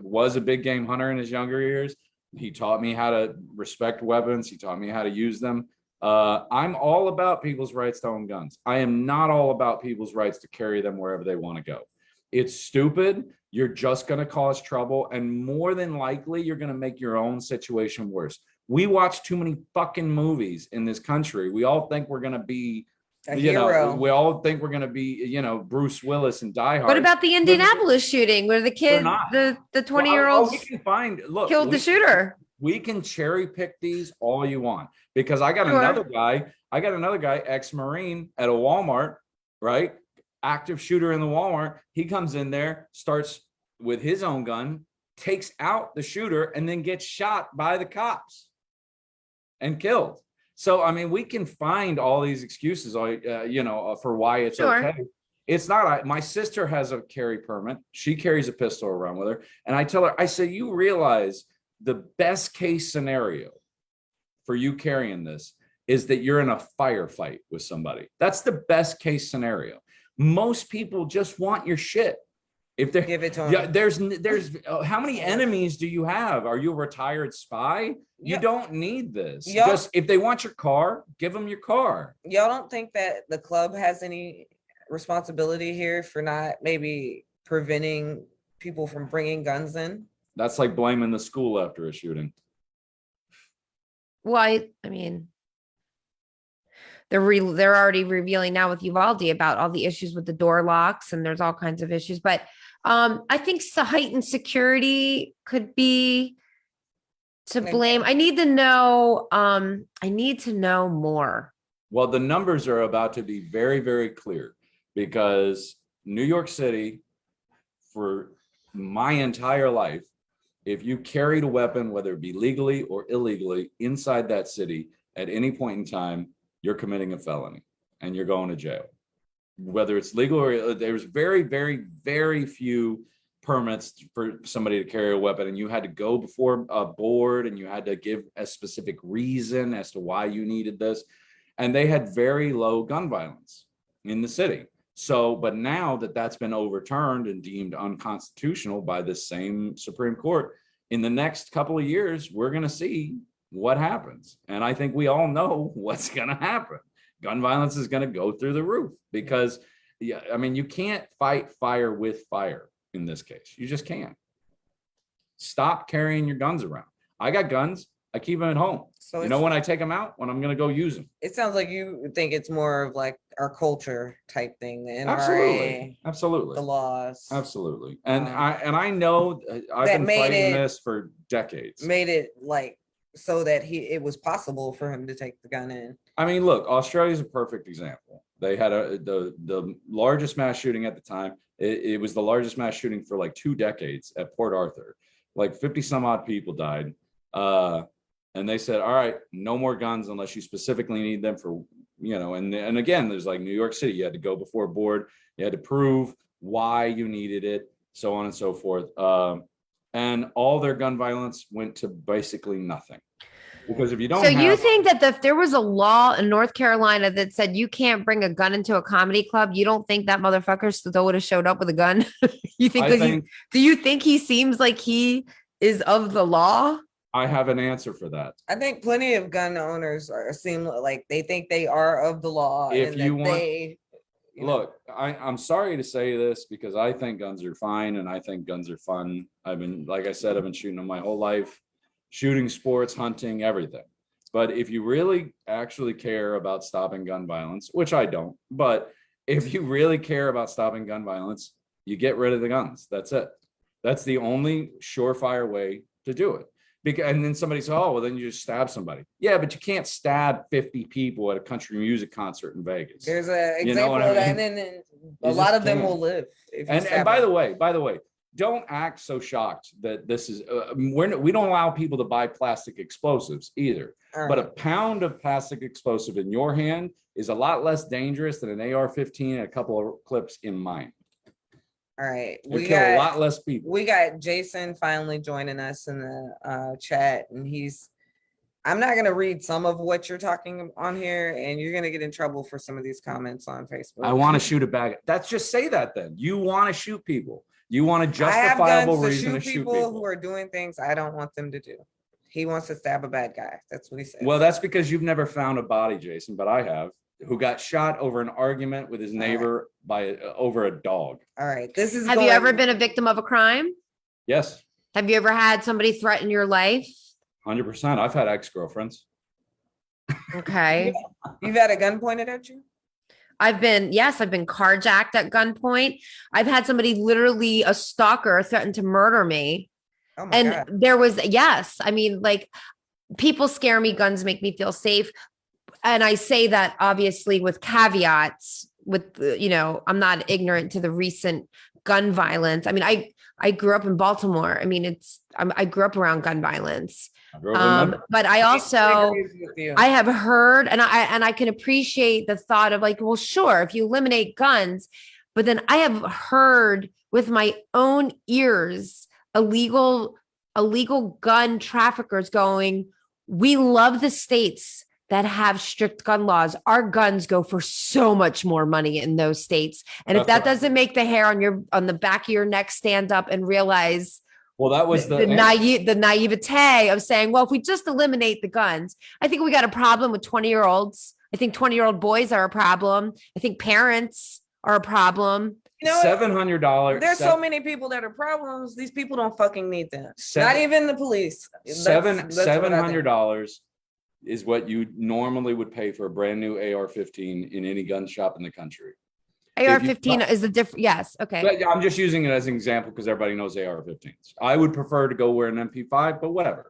was a big game hunter in his younger years. He taught me how to respect weapons. He taught me how to use them. I'm all about people's rights to own guns. I am not all about people's rights to carry them wherever they want to go. It's stupid. You're just going to cause trouble. And more than likely, you're going to make your own situation worse. We watch too many fucking movies in this country. We all think we're going to be, A hero. we all think we're going to be, Bruce Willis and Die Hard. What about the Indianapolis shooting where the kid, not. the 20-year-old we can find, look, killed the shooter? We can cherry pick these all you want, because I got Sure. another guy, ex-Marine at a Walmart, right? Active shooter in the Walmart. He comes in there, starts with his own gun, takes out the shooter, and then gets shot by the cops and killed. So, I mean, we can find all these excuses, for why it's Sure. okay. It's not. My sister has a carry permit. She carries a pistol around with her. And I tell her, I say, you realize the best case scenario for you carrying this is that you're in a firefight with somebody. That's the best case scenario. Most people just want your shit. If they're Give it to him. yeah, there's how many enemies do you have? Are you a retired spy? You Yeah. don't need this. Yeah. Just if they want your car, give them your car. Y'all don't think that the club has any responsibility here for not maybe preventing people from bringing guns in? That's like blaming the school after a shooting. Well, I mean, they're already revealing now with Uvalde about all the issues with the door locks, and there's all kinds of issues. But I think heightened security could be to Maybe. blame. I need to know more. Well, the numbers are about to be very, very clear because New York City, for my entire life, if you carried a weapon, whether it be legally or illegally, inside that city at any point in time, you're committing a felony and you're going to jail. Whether it's legal or there's very, very, very few permits for somebody to carry a weapon, and you had to go before a board and you had to give a specific reason as to why you needed this. And they had very low gun violence in the city. So, but now that that's been overturned and deemed unconstitutional by this same Supreme Court, in the next couple of years, we're going to see what happens. And I think we all know what's going to happen. Gun violence is going to go through the roof because, yeah, I mean, you can't fight fire with fire in this case. You just can't. Stop carrying your guns around. I got guns. I keep them at home. So you know when I take them out? When I'm going to go use them. it sounds like you think it's more of like our culture type thing, the Absolutely. NRA, Absolutely. the laws. Absolutely. And Um, I know I've that been made fighting it- this for decades. Made it like so that it was possible for him to take the gun in. I mean, look, Australia's a perfect example. They had the largest mass shooting at the time. It was the largest mass shooting for like 2 decades at Port Arthur. Like 50 some odd people died. And they said, all right, no more guns unless you specifically need them for, you know, and again, there's like New York City, you had to go before a board, you had to prove why you needed it, so on and so forth. And all their gun violence went to basically nothing. Because if you don't So you have- think that if there was a law in North Carolina that said you can't bring a gun into a comedy club, you don't think that motherfucker still would have showed up with a gun? You think, I 'cause think do you think he seems like he is of the law? I have an answer for that. I think plenty of gun owners seem like they think they are of the law. If and you that want- they, you know, Look, I'm sorry to say this because I think guns are fine and I think guns are fun. I've been, like I said, I've been shooting them my whole life, shooting sports, hunting, everything. But if you really actually care about stopping gun violence, which I don't, but if you really care about stopping gun violence, you get rid of the guns. That's it. That's the only surefire way to do it. Because, and then somebody says, oh, well, then you just stab somebody. Yeah, but you can't stab 50 people at a country music concert in Vegas. there's an You know example what I of that, mean? and then a You lot just of them can't. will live. If you And stab by them. the way, don't act so shocked that this is, we don't allow people to buy plastic explosives either. All But a right. pound of plastic explosive in your hand is a lot less dangerous than an AR-15 and a couple of clips in mine. All right, It kill a lot less people. we got Jason finally joining us in the chat, and I'm not gonna read some of what you're talking on here, and you're gonna get in trouble for some of these comments on Facebook. I want to shoot a bag. That's just say that then. You want to shoot people. You want a I have justifiable guns to reason to shoot shoot people people. who are doing things I don't want them to do. He wants to stab a bad guy. That's what he said. Well, that's because you've never found a body, Jason, but I have, who got shot over an argument with his neighbor by over a dog. All right, this is. Have you ever been a victim of a crime? Yes, Have you ever had somebody threaten your life? 100%. I've had ex-girlfriends. Okay. You've had a gun pointed at you? I've been carjacked at gunpoint. I've had somebody, literally a stalker, threaten to murder me. Oh my And god! there was, yes, I mean, like, people scare me, guns make me feel safe. And I say that obviously with caveats, I'm not ignorant to the recent gun violence. I mean, I grew up in Baltimore. I mean, I grew up around gun violence. I grew up in Memphis. But I also, agree with you. I have heard, and I can appreciate the thought of like, well, sure, if you eliminate guns, but then I have heard with my own ears illegal gun traffickers going, we love the states that have strict gun laws. Our guns go for so much more money in those states. And if that doesn't make the hair on the back of your neck stand up and realize Well, that was the naivete of saying, well, if we just eliminate the guns, I think we got a problem with 20-year-olds. I think 20-year-old boys are a problem. I think parents are a problem. You know what? $700. There's so many people that are problems. These people don't fucking need them. Seven- Not even the police. That's what I think. $700 is what you normally would pay for a brand new AR-15 in any gun shop in the country. AR-15 is a different, yes, okay. But I'm just using it as an example because everybody knows AR-15s. I would prefer to go wear an MP5, but whatever.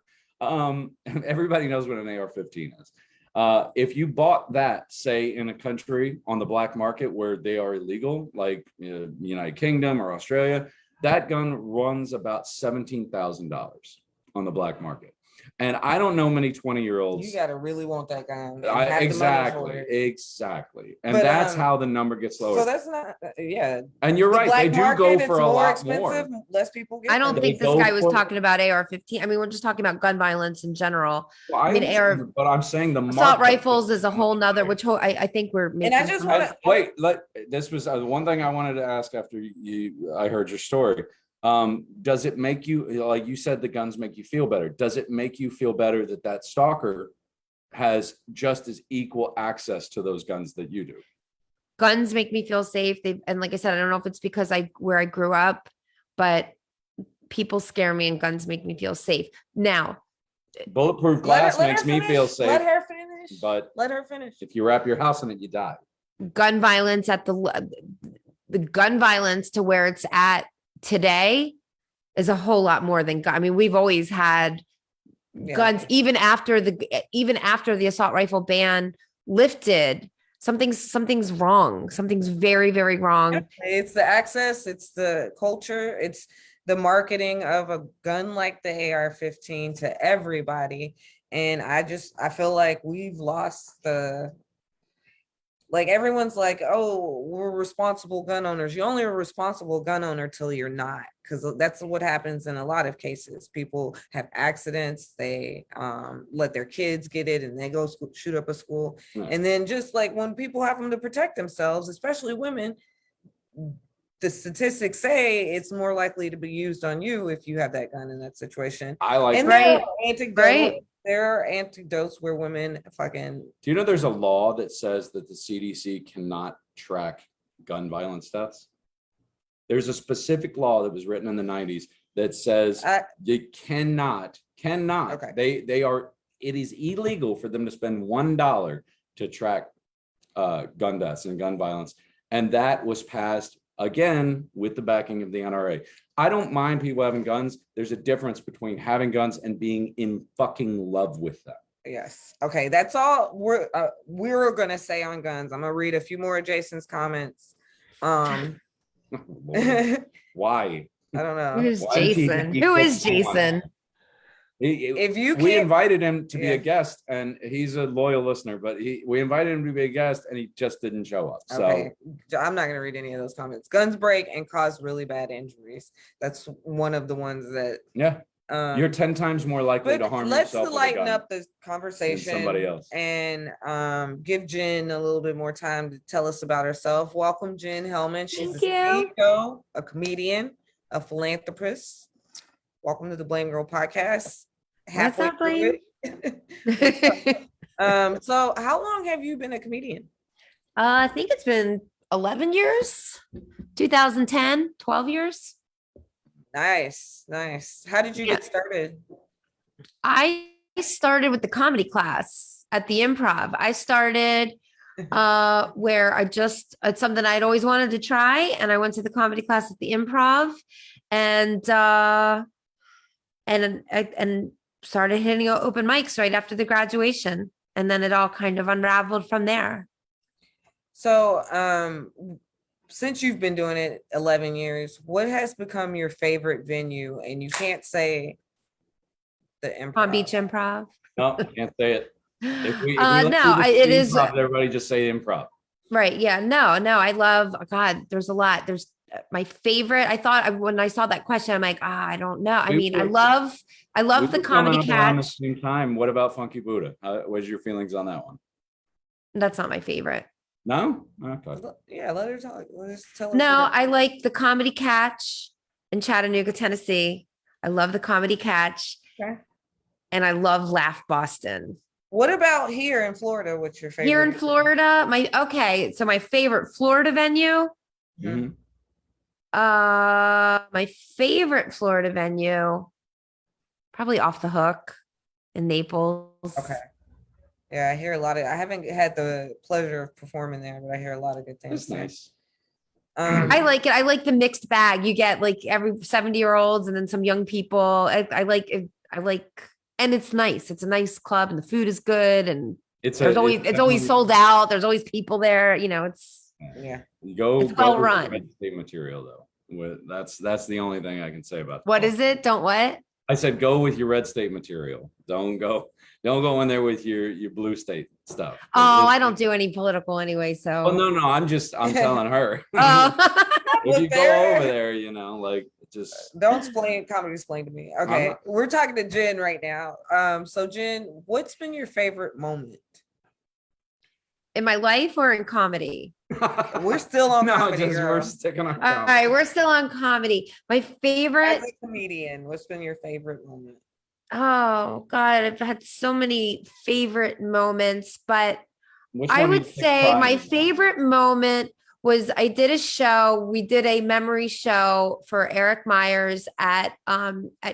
Everybody knows what an AR-15 is. If you bought that, say, in a country on the black market where they are illegal, like United Kingdom or Australia, that gun runs about $17,000 on the black market. And I don't know many 20-year-olds. You gotta really want that gun. and have the money for it. Exactly. And But, that's how the number gets lower. So that's not, yeah. And you're The right, black they do market, go it's for a lot expensive, more. less people get I don't them. think this go guy was for- talking about AR-15. I mean, we're just talking about gun violence in general. Well, I mean, understand, but I'm saying the Assault market- rifles is a whole nother, which I think we're making. I just wanna- Wait, this was one thing I wanted to ask after I heard your story. Does it make you, like you said, the guns make you feel better? Does it make you feel better that stalker has just as equal access to those guns that you do? Guns make me feel safe. And like I said, I don't know if it's because where I grew up, but people scare me and guns make me feel safe. Now, Bulletproof glass Let her makes me feel finish. safe. Let her finish. But Let her finish. if you wrap your house in it, you die. gun violence at the gun violence to where it's at today is a whole lot more than I mean, we've always had Yeah. guns even after the assault rifle ban lifted. Something's wrong. Something's very, very wrong. It's the access, it's the culture, it's the marketing of a gun like the AR-15 to everybody. And I feel like we've lost like everyone's like, oh, we're responsible gun owners. You're only a responsible gun owner till you're not, because that's what happens in a lot of cases. People have accidents, they let their kids get it and they go shoot up a school. Yeah. And then just like when people have them to protect themselves, especially women, the statistics say it's more likely to be used on you if you have that gun in that situation. I like And that. Right. there are antidotes where women fucking. Do you know there's a law that says that the CDC cannot track gun violence deaths? There's a specific law that was written in the 90s that says you cannot, Okay. it is illegal for them to spend $1 to track gun deaths and gun violence. And that was passed again with the backing of the NRA. I don't mind people having guns. There's a difference between having guns and being in fucking love with them. Yes. Okay. That's all we're gonna say on guns. I'm gonna read a few more of Jason's comments. I Lord, why? don't know. Who's Why does he Jason? keep Who is focusing on Jason? If you We can't, invited him to be Yeah. a guest, and he's a loyal listener, but we invited him to be a guest and he just didn't show up. So okay, I'm not gonna read any of those comments. Guns break and cause really bad injuries. That's one of the ones that. yeah, you're 10 times more likely to But harm let's yourself with a lighten gun up the than conversation somebody else. and give Jen a little bit more time to tell us about herself. Welcome, Jen Hellman. She's Thank you. CEO, a comedian, a philanthropist. Welcome to the Blamegirl podcast. What's up, Blame? So how long have you been a comedian? I think it's been 11 years, 2010, 12 years. Nice. How did you get started? I started with the comedy class at the Improv. I started where it's something I'd always wanted to try. And I went to the comedy class at the Improv and started hitting open mics right after the graduation. And then it all kind of unraveled from there. So, since you've been doing it 11 years, what has become your favorite venue? And you can't say the Improv. Palm Beach Improv. No, I can't say it. If we It is everybody just say improv. right. Yeah, no, I love, God, there's a lot. There's my favorite. I thought when I saw that question, I'm like, I don't know. I mean, I love We the were comedy coming up around the catch. same time. What about Funky Buddha? What's your feelings on that one? That's not my favorite. No? Okay. Yeah, let her talk. Let's tell her. No, I like the comedy catch in Chattanooga, Tennessee. I love the comedy catch. Okay. And I love Laugh Boston. What about here in Florida? What's your favorite? Here in Florida, so my favorite Florida venue. Mhm. My favorite Florida venue, probably Off the Hook in Naples. Okay. Yeah, I hear a lot of. I haven't had the pleasure of performing there, but I hear a lot of good things. That's nice. I like it. I like the mixed bag. You get like every 70-year-olds and then some young people. I like it. And it's nice. It's a nice club and the food is good and It's There's always, it's always sold out. There's always people there. You know, Yeah. Go it's well with the run. red state material though. That's the only thing I can say about What is it? Don't what? I said go with your red state material. Don't go in there with your blue state stuff. Oh, I don't do any political anyway. Oh So, no, I'm telling her. oh, If you Look go there. over there, you know, like just Don't explain comedy explain to me. Okay. not- We're talking to Jen right now. So Jen, what's been your favorite moment? in my life or in comedy? We're still on no, comedy, just girl. we're sticking on All comedy. right, we're still on comedy. My As favorite. a comedian, what's been your favorite moment? Oh God, I've had so many favorite moments, but Which I one do you would take say pride my in? favorite moment was I did a show. We did a memory show for Eric Myers at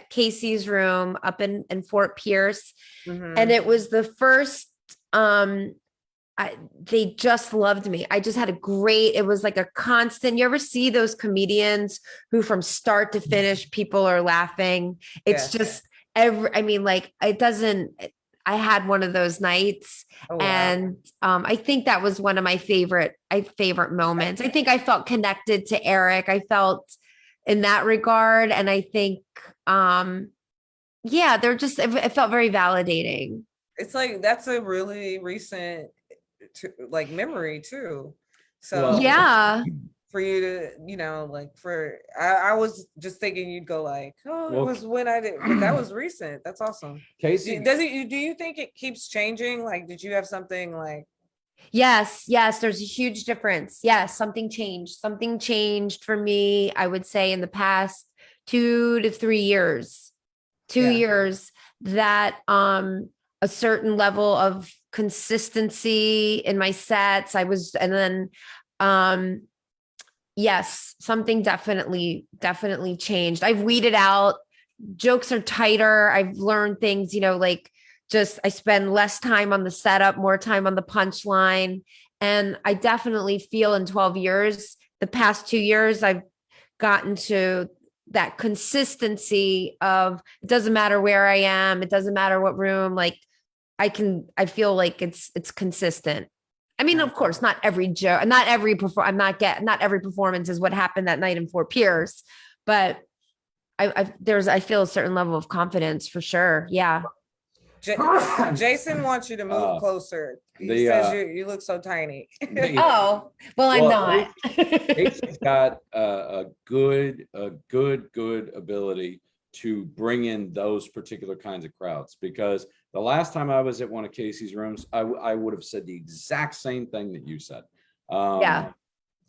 Casey's room up in Fort Pierce. Mhm. And it was the first they just loved me. I just had a great, it was like a constant. You ever see those comedians who from start to finish people are laughing? It's Yeah. just I mean, like it doesn't, I had one of those nights. Oh, wow. And I think that was one of my favorite moments. I think I felt connected to Eric. I felt in that regard. And I think yeah, they're just, it felt very validating. It's like that's a really recent like memory too. So Well, Yeah. for you to, like for I was just thinking you'd go like, oh, it Well, was when I did, but that was recent. That's awesome. Casey, Do you think it keeps changing? Like, did you have something like Yes, there's a huge difference. Yes, something changed. Something changed for me, I would say, in the past 2 to 3 years. 2 years that a certain level of consistency in my sets. And then yes, something definitely changed. I've weeded out, jokes are tighter. I've learned things, like just I spend less time on the setup, more time on the punchline. And I definitely feel in 12 years, the past 2 years, I've gotten to that consistency of it doesn't matter where I am, it doesn't matter what room, like I feel like it's consistent. I mean, of course, not every joke, not every not every performance is what happened that night in Fort Pierce, but I feel a certain level of confidence for sure. Yeah. Jason wants you to move closer. He says you look so tiny. Oh, well, I'm not. Casey's got a good ability to bring in those particular kinds of crowds, because the last time I was at one of Casey's rooms, I would have said the exact same thing that you said. Yeah.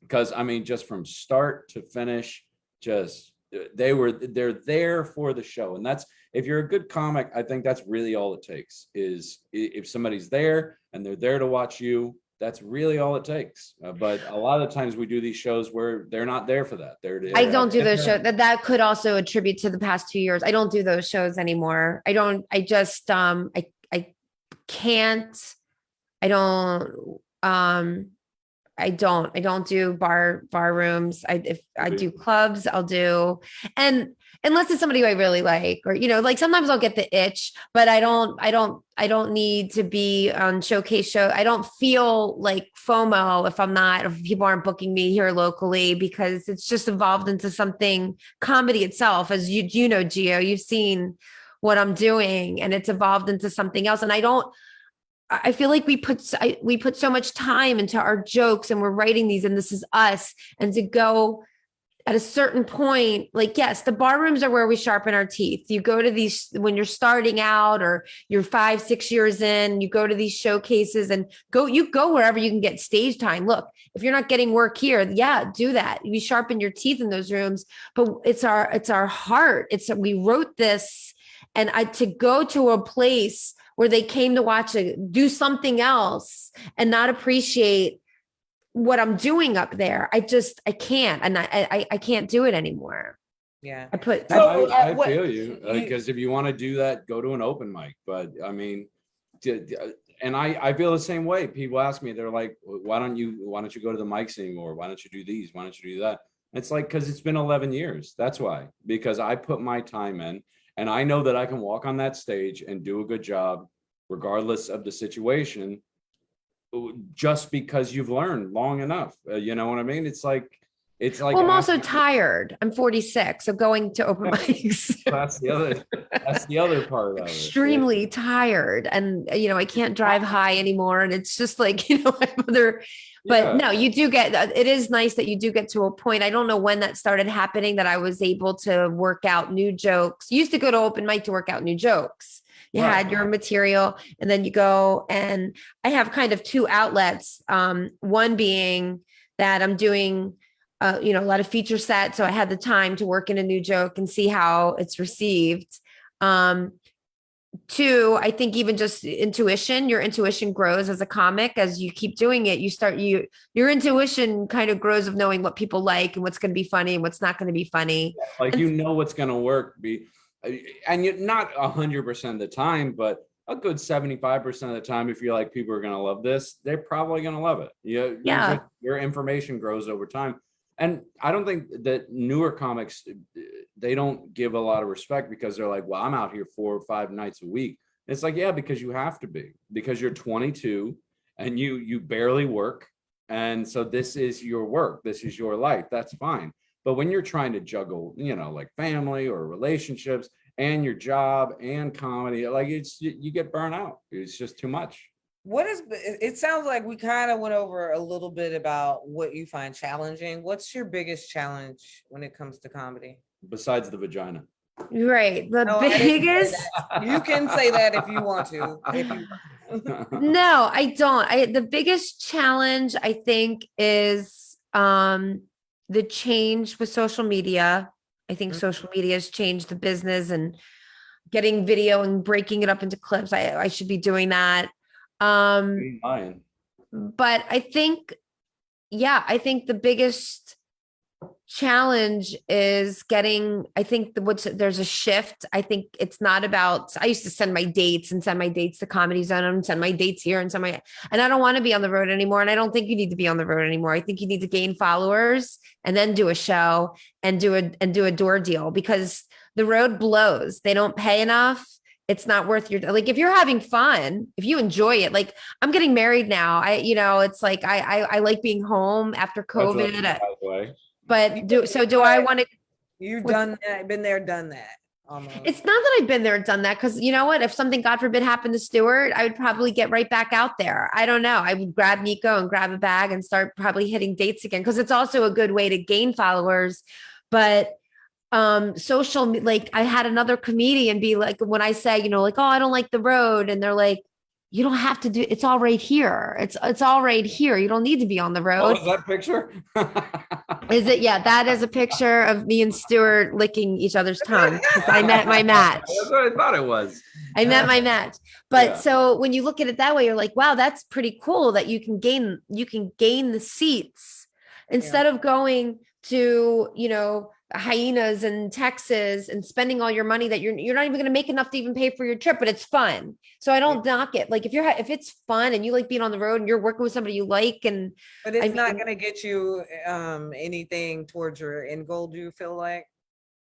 Because I mean, just from start to finish, just they're there for the show. And that's, if you're a good comic, I think that's really all it takes, is if somebody's there and they're there to watch you, that's really all it takes. But a lot of the times we do these shows where they're not there for that. I don't do those shows. That could also attribute to the past 2 years. I don't do those shows anymore. I just I can't. I don't do bar rooms. If I do clubs, I'll do, and unless it's somebody who I really like, or like sometimes I'll get the itch, but I don't need to be on showcase show. I don't feel like FOMO if people aren't booking me here locally, because it's just evolved into something comedy itself. As you know, Gio, you've seen what I'm doing, and it's evolved into something else. And I feel like we put so much time into our jokes, and we're writing these, and this is us. And to go at a certain point, like, yes, the bar rooms are where we sharpen our teeth. You go to these when you're starting out, or you're 5-6 years in, you go to these showcases and you go wherever you can get stage time. Look, if you're not getting work here, yeah, do that. You sharpen your teeth in those rooms, but it's our heart. We wrote this, and to go to a place where they came to watch do something else and not appreciate what I'm doing up there. I can't, and I can't do it anymore. Yeah. I feel you, because if you want to do that, go to an open mic. But I mean, and I feel the same way. People ask me, they're like, why don't you go to the mics anymore? Why don't you do these? Why don't you do that? It's like, because it's been 11 years. That's why, because I put my time in, and I know that I can walk on that stage and do a good job regardless of the situation, just because you've learned long enough. You know what I mean? It's like Well, I'm also asking- tired. I'm 46, so going to open mics. that's the other part of it. Extremely tired, and I can't drive high anymore, and it's just like other. But Yeah. no, you do get. It is nice that you do get to a point. I don't know when that started happening that I was able to work out new jokes. You used to go to open mic to work out new jokes. You Right. had your material, and then you go, and I have kind of two outlets. One being that I'm doing a lot of feature sets. So I had the time to work in a new joke and see how it's received. Two, I think even just your intuition grows as a comic. As you keep doing it, your intuition kind of grows of knowing what people like and what's going to be funny and what's not going to be funny. Like, what's going to work. And you're not 100% of the time, but a good 75% of the time, if you're like, people are going to love this, they're probably going to love it. Yeah. Your information grows over time. And I don't think that newer comics, they don't give a lot of respect because they're like, well, I'm out here 4 or 5 nights a week. It's like, yeah, because you have to be, because you're 22 and you barely work. And so this is your work. This is your life. That's fine. But when you're trying to juggle, like family or relationships and your job and comedy, like you get burnt out. It's just too much. It sounds like we kind of went over a little bit about what you find challenging. What's your biggest challenge when it comes to comedy? Besides the vagina. Right. The No, I didn't say biggest. that. You can say that if you want to. No, I don't. The biggest challenge I think is the change with social media. I think social media has changed the business and getting video and breaking it up into clips. I should be doing that. But I think the biggest challenge is there's a shift. I think it's not about, I used to send my dates to Comedy Zone and send my dates here and I don't want to be on the road anymore. And I don't think you need to be on the road anymore. I think you need to gain followers and then do a show and do a door deal, because the road blows. They don't pay enough. It's not worth like, if you're having fun, if you enjoy it, like I'm getting married now. It's like, I like being home after COVID. But do I want to? You've been there, done that. Almost. It's not that I've been there, done that. Cause you know what, if something, God forbid, happened to Stuart, I would probably get right back out there. I don't know. I would grab Nico and grab a bag and start probably hitting dates again. Cause it's also a good way to gain followers. But social, like I had another comedian be like, when I say, like, oh, I don't like the road. And they're like, you don't have to do, it's all right here. It's all right here. You don't need to be on the road. Oh, is that picture? Is it? Yeah, that is a picture of me and Stuart licking each other's tongue because I met my match. That's what I thought it was. I met my match. But Yeah. So when you look at it that way, you're like, wow, that's pretty cool that you can gain the seats instead of going to, hyenas in Texas and spending all your money that you're not even going to make enough to even pay for your trip, but it's fun. So I don't knock it. Like if it's fun and you like being on the road and you're working with somebody you like, but it's not going to get you anything towards your end goal. Do you feel like?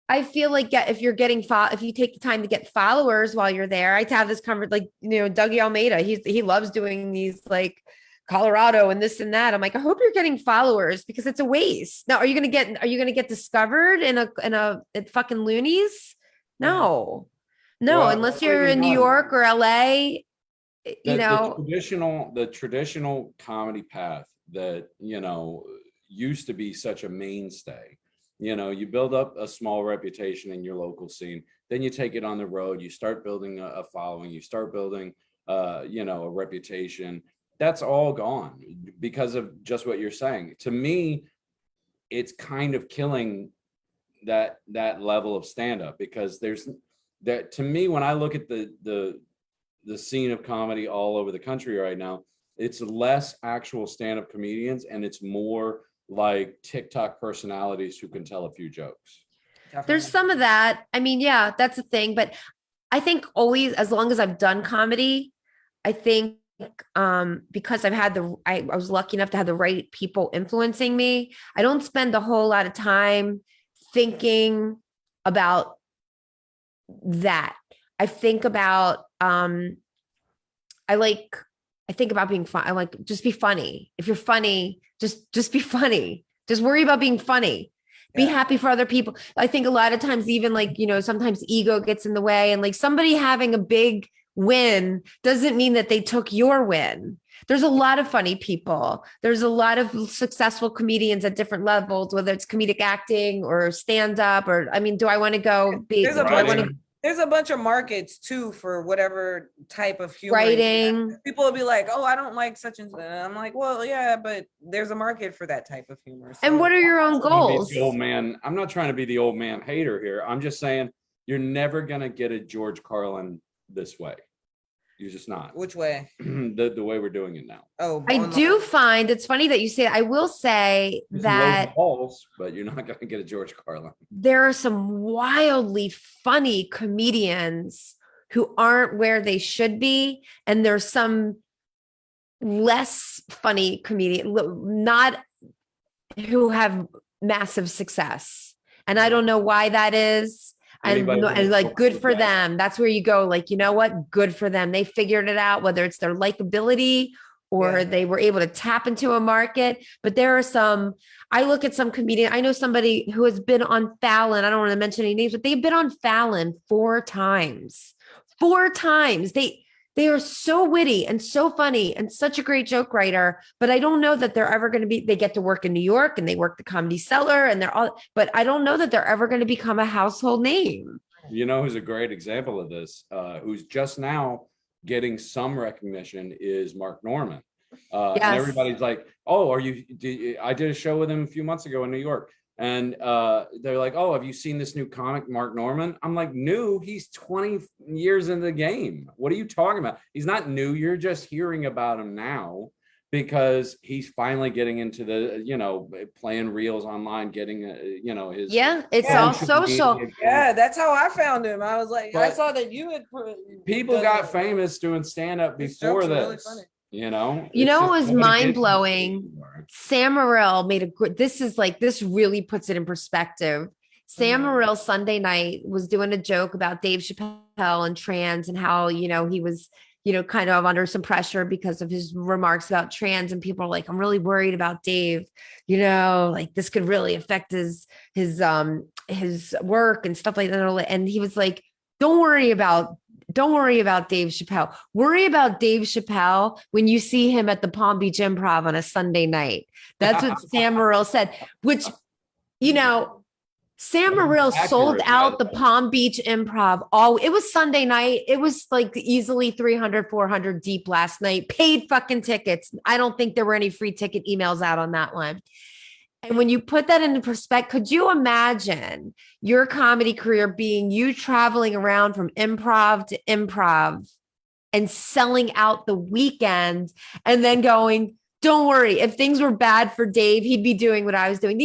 I feel like if you take the time to get followers while you're there, I have this conversation, like, Dougie Almeida, he loves doing these like Colorado and this and that. I'm like, I hope you're getting followers because it's a waste. Now, are you going to get discovered in a fucking loonies? No, Well, unless you're in New York or LA, the traditional comedy path that, used to be such a mainstay. You build up a small reputation in your local scene, then you take it on the road, you start building a following, you start building, a reputation. That's all gone because of just what you're saying. To me, it's kind of killing that level of stand-up, because there's that, to me, when I look at the scene of comedy all over the country right now, it's less actual stand-up comedians and it's more like TikTok personalities who can tell a few jokes. There's some of that. I mean, yeah, that's the thing. But I think always, as long as I've done comedy, I think because I was lucky enough to have the right people influencing me. I don't spend a whole lot of time thinking about that. I think about I think about being fun. I like, just be funny. If you're funny, just be funny. Just worry about being funny. Be Yeah. happy for other people. I think a lot of times, even like, sometimes ego gets in the way, and like somebody having a big win doesn't mean that they took your win. There's a lot of funny people. There's a lot of successful comedians at different levels, whether it's comedic acting or stand up, or, I mean, do I want to go be, There's a do I bunch want of, to there's a bunch of markets too for whatever type of humor. writing? People will be like, "Oh, I don't like such and such." And I'm like, "Well, yeah, but there's a market for that type of humor." And So what are your own goals? The old man. I'm not trying to be the old man hater here. I'm just saying you're never gonna get a George Carlin this way. You're just not. which way? The way we're doing it now. Oh, I do find it's funny that you say, I will say There's some low that balls, but you're not gonna get a George Carlin. there are some wildly funny comedians who aren't where they should be. And there's some less funny comedian, not who have massive success. And I don't know why that is. Anybody And who's like, good for that. them. That's where you go, like, you know what? Good for them. They figured it out, whether it's their likability or Yeah. they were able to tap into a market. But there are some, I look at some comedian, I know somebody who has been on Fallon. I don't want to mention any names, but they've been on Fallon 4 times. 4 times. They are so witty and so funny and such a great joke writer, but I don't know that they're ever going to be, they get to work in New York and they work the Comedy Cellar and they're all, but I don't know that they're ever going to become a household name. You know who's a great example of this, who's just now getting some recognition, is Mark Norman. And Yes. everybody's like, "Oh, I did a show with him a few months ago in New York." And they're like, "Oh, have you seen this new comic, Mark Norman?" I'm like, "New? He's 20 years in the game. What are you talking about? He's not new. You're just hearing about him now because he's finally getting into the, playing reels online, getting, his." Yeah, it's Yeah. all social. Yeah, that's how I found him. I was like, I But saw that you had People done got that. famous doing stand-up His before jokes are really this. funny. You It's know, just it was nobody gets mind-blowing. it anymore. Sam Morril made this really puts it in perspective. Sam Mhm. Morril Sunday night was doing a joke about Dave Chappelle and trans and how, he was, kind of under some pressure because of his remarks about trans. And people are like, I'm really worried about Dave, like this could really affect his work and stuff like that. And he was like, don't worry about Dave Chappelle. Worry about Dave Chappelle when you see him at the Palm Beach Improv on a Sunday night. That's what Sam Morril said, which, Sam Morril sold Accurate, out by the the way. Palm Beach Improv. It was Sunday night. It was like easily 300, 400 deep last night. Paid fucking tickets. I don't think there were any free ticket emails out on that one. And when you put that into perspective, could you imagine your comedy career being you traveling around from improv to improv and selling out the weekend and then going, don't worry, if things were bad for Dave, he'd be doing what I was doing.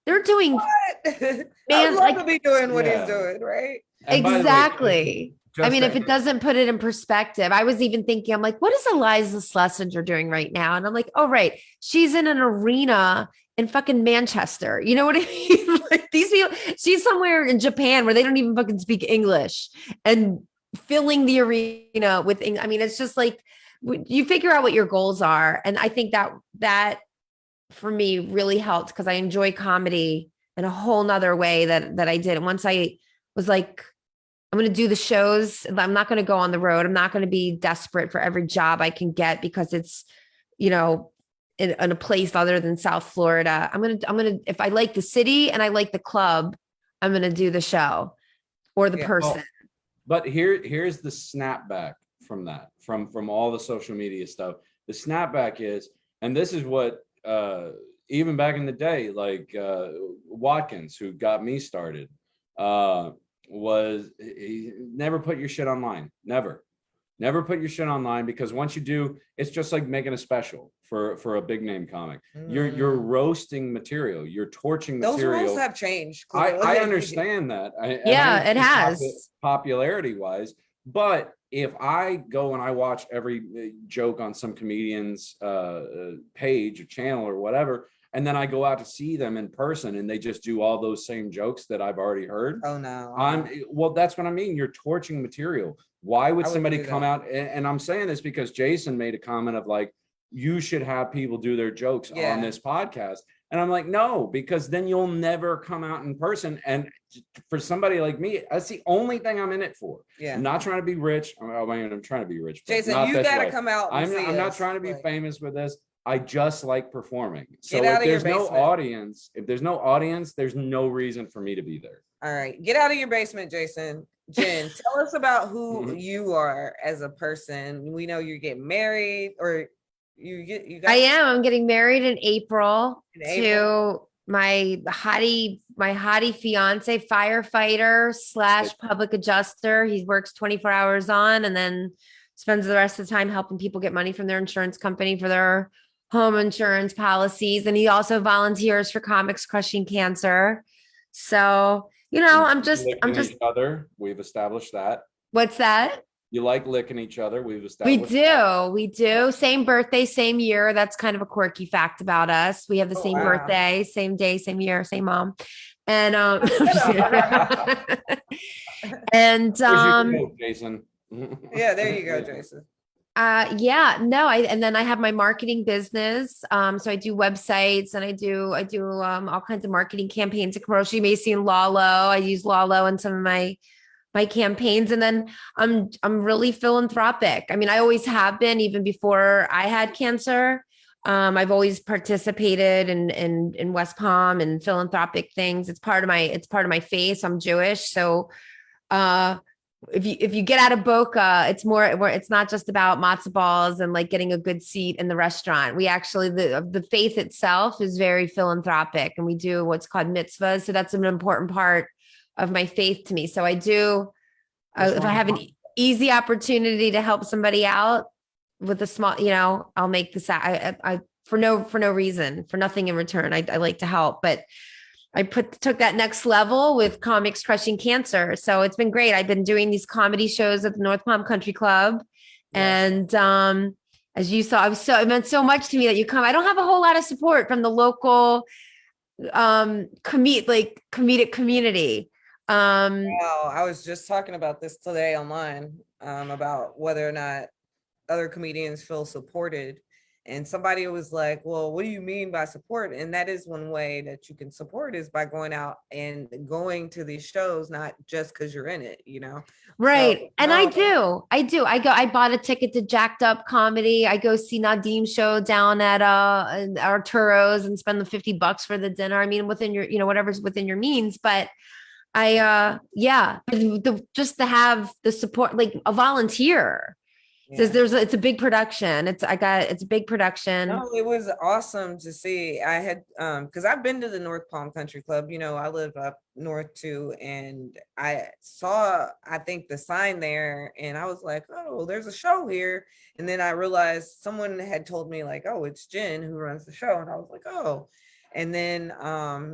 They're doing I Man, would love like- to be doing what Yeah. he's doing, right? And by the way, exactly. I just mean, if that- it doesn't put it in perspective, I was even thinking, I'm like, what is Eliza Schlesinger doing right now? And I'm like, oh, right. She's in an arena in fucking Manchester. You know what I mean? Like these people, she's somewhere in Japan where they don't even fucking speak English and filling the arena with, I mean, it's just like, you figure out what your goals are. And I think that for me really helped because I enjoy comedy in a whole nother way that I did. And once I was like, I'm going to do the shows. I'm not going to go on the road. I'm not going to be desperate for every job I can get because it's, in a place other than South Florida. I'm going to, if I like the city and I like the club, I'm going to do the show or the Yeah. person. But here's the snapback from that, from all the social media stuff. The snapback is, and this is what even back in the day, like Watkins, who got me started, was he never put your shit online. Never put your shit online, because once you do, it's just like making a special for a big name comic. You're roasting material. You're torching Those material. rules have changed. I understand that. Yeah, it has. Popularity wise, but if I go and I watch every joke on some comedian's page or channel or whatever, and then I go out to see them in person and they just do all those same jokes that I've already heard, Oh no. well, that's what I mean. You're torching material. Why would I would somebody do come that. out? And I'm saying this because Jason made a comment of like, you should have people do their jokes Yeah. on this podcast. And I'm like, no, because then you'll never come out in person. And for somebody like me, that's the only thing I'm in it for. Yeah. I'm not trying to be rich. I'm trying to be rich. But Jason, not you this gotta way. come out and see I'm not us, trying to be like- famous with this. I just like performing. So Get out if of your there's no basement. audience, there's no reason for me to be there. All right, get out of your basement, Jason. Jen, tell us about who you are as a person. We know you're getting married, or you got. I am. I'm getting married in April In to April? my hottie fiance, firefighter / public adjuster. He works 24 hours on and then spends the rest of the time helping people get money from their insurance company for their home insurance policies. And he also volunteers for Comics Crushing Cancer. So, I'm just Each other. We've established that. what's that? You like licking each other. We've established We do. Same birthday, same year. That's kind of a quirky fact about us. We have the Oh, same wow. birthday, same day, same year, same mom. And and Jason. Yeah, there you go, Jason. and then I have my marketing business. So I do websites and I do all kinds of marketing campaigns and commercials. You may see in Lalo. I use Lalo in some of my campaigns. And then I'm really philanthropic. I mean, I always have been, even before I had cancer. I've always participated in West Palm and philanthropic things. It's part of my faith. I'm Jewish. So if you get out of Boca, it's not just about matzo balls and like getting a good seat in the restaurant. We actually, the faith itself is very philanthropic, and we do what's called mitzvahs. So that's an important part of my faith to me. So I do, if I have an easy opportunity to help somebody out with a small, I'll make this, I for no reason, for nothing in return. I like to help, but I took that next level with Comics Crushing Cancer. So it's been great. I've been doing these comedy shows at the North Palm Country Club. Yes. And as you saw, it meant so much to me that you come. I don't have a whole lot of support from the local comedic community. Wow, I was just talking about this today online, about whether or not other comedians feel supported. And somebody was like, well, what do you mean by support? And that is one way that you can support, is by going out and going to these shows, not just because you're in it, Right. So, and I do. I bought a ticket to Jacked Up Comedy. I go see Nadim's show down at Arturo's and spend the $50 for the dinner. I mean, within your, whatever's within your means. But just to have the support, like a volunteer. Because it's a big production. It's a big production. No, it was awesome to see. I had because I've been to the North Palm Country Club. I live up north too, and I saw, I think, the sign there, and I was like, oh, there's a show here. And then I realized someone had told me like, oh, it's Jen who runs the show, and I was like, oh. And then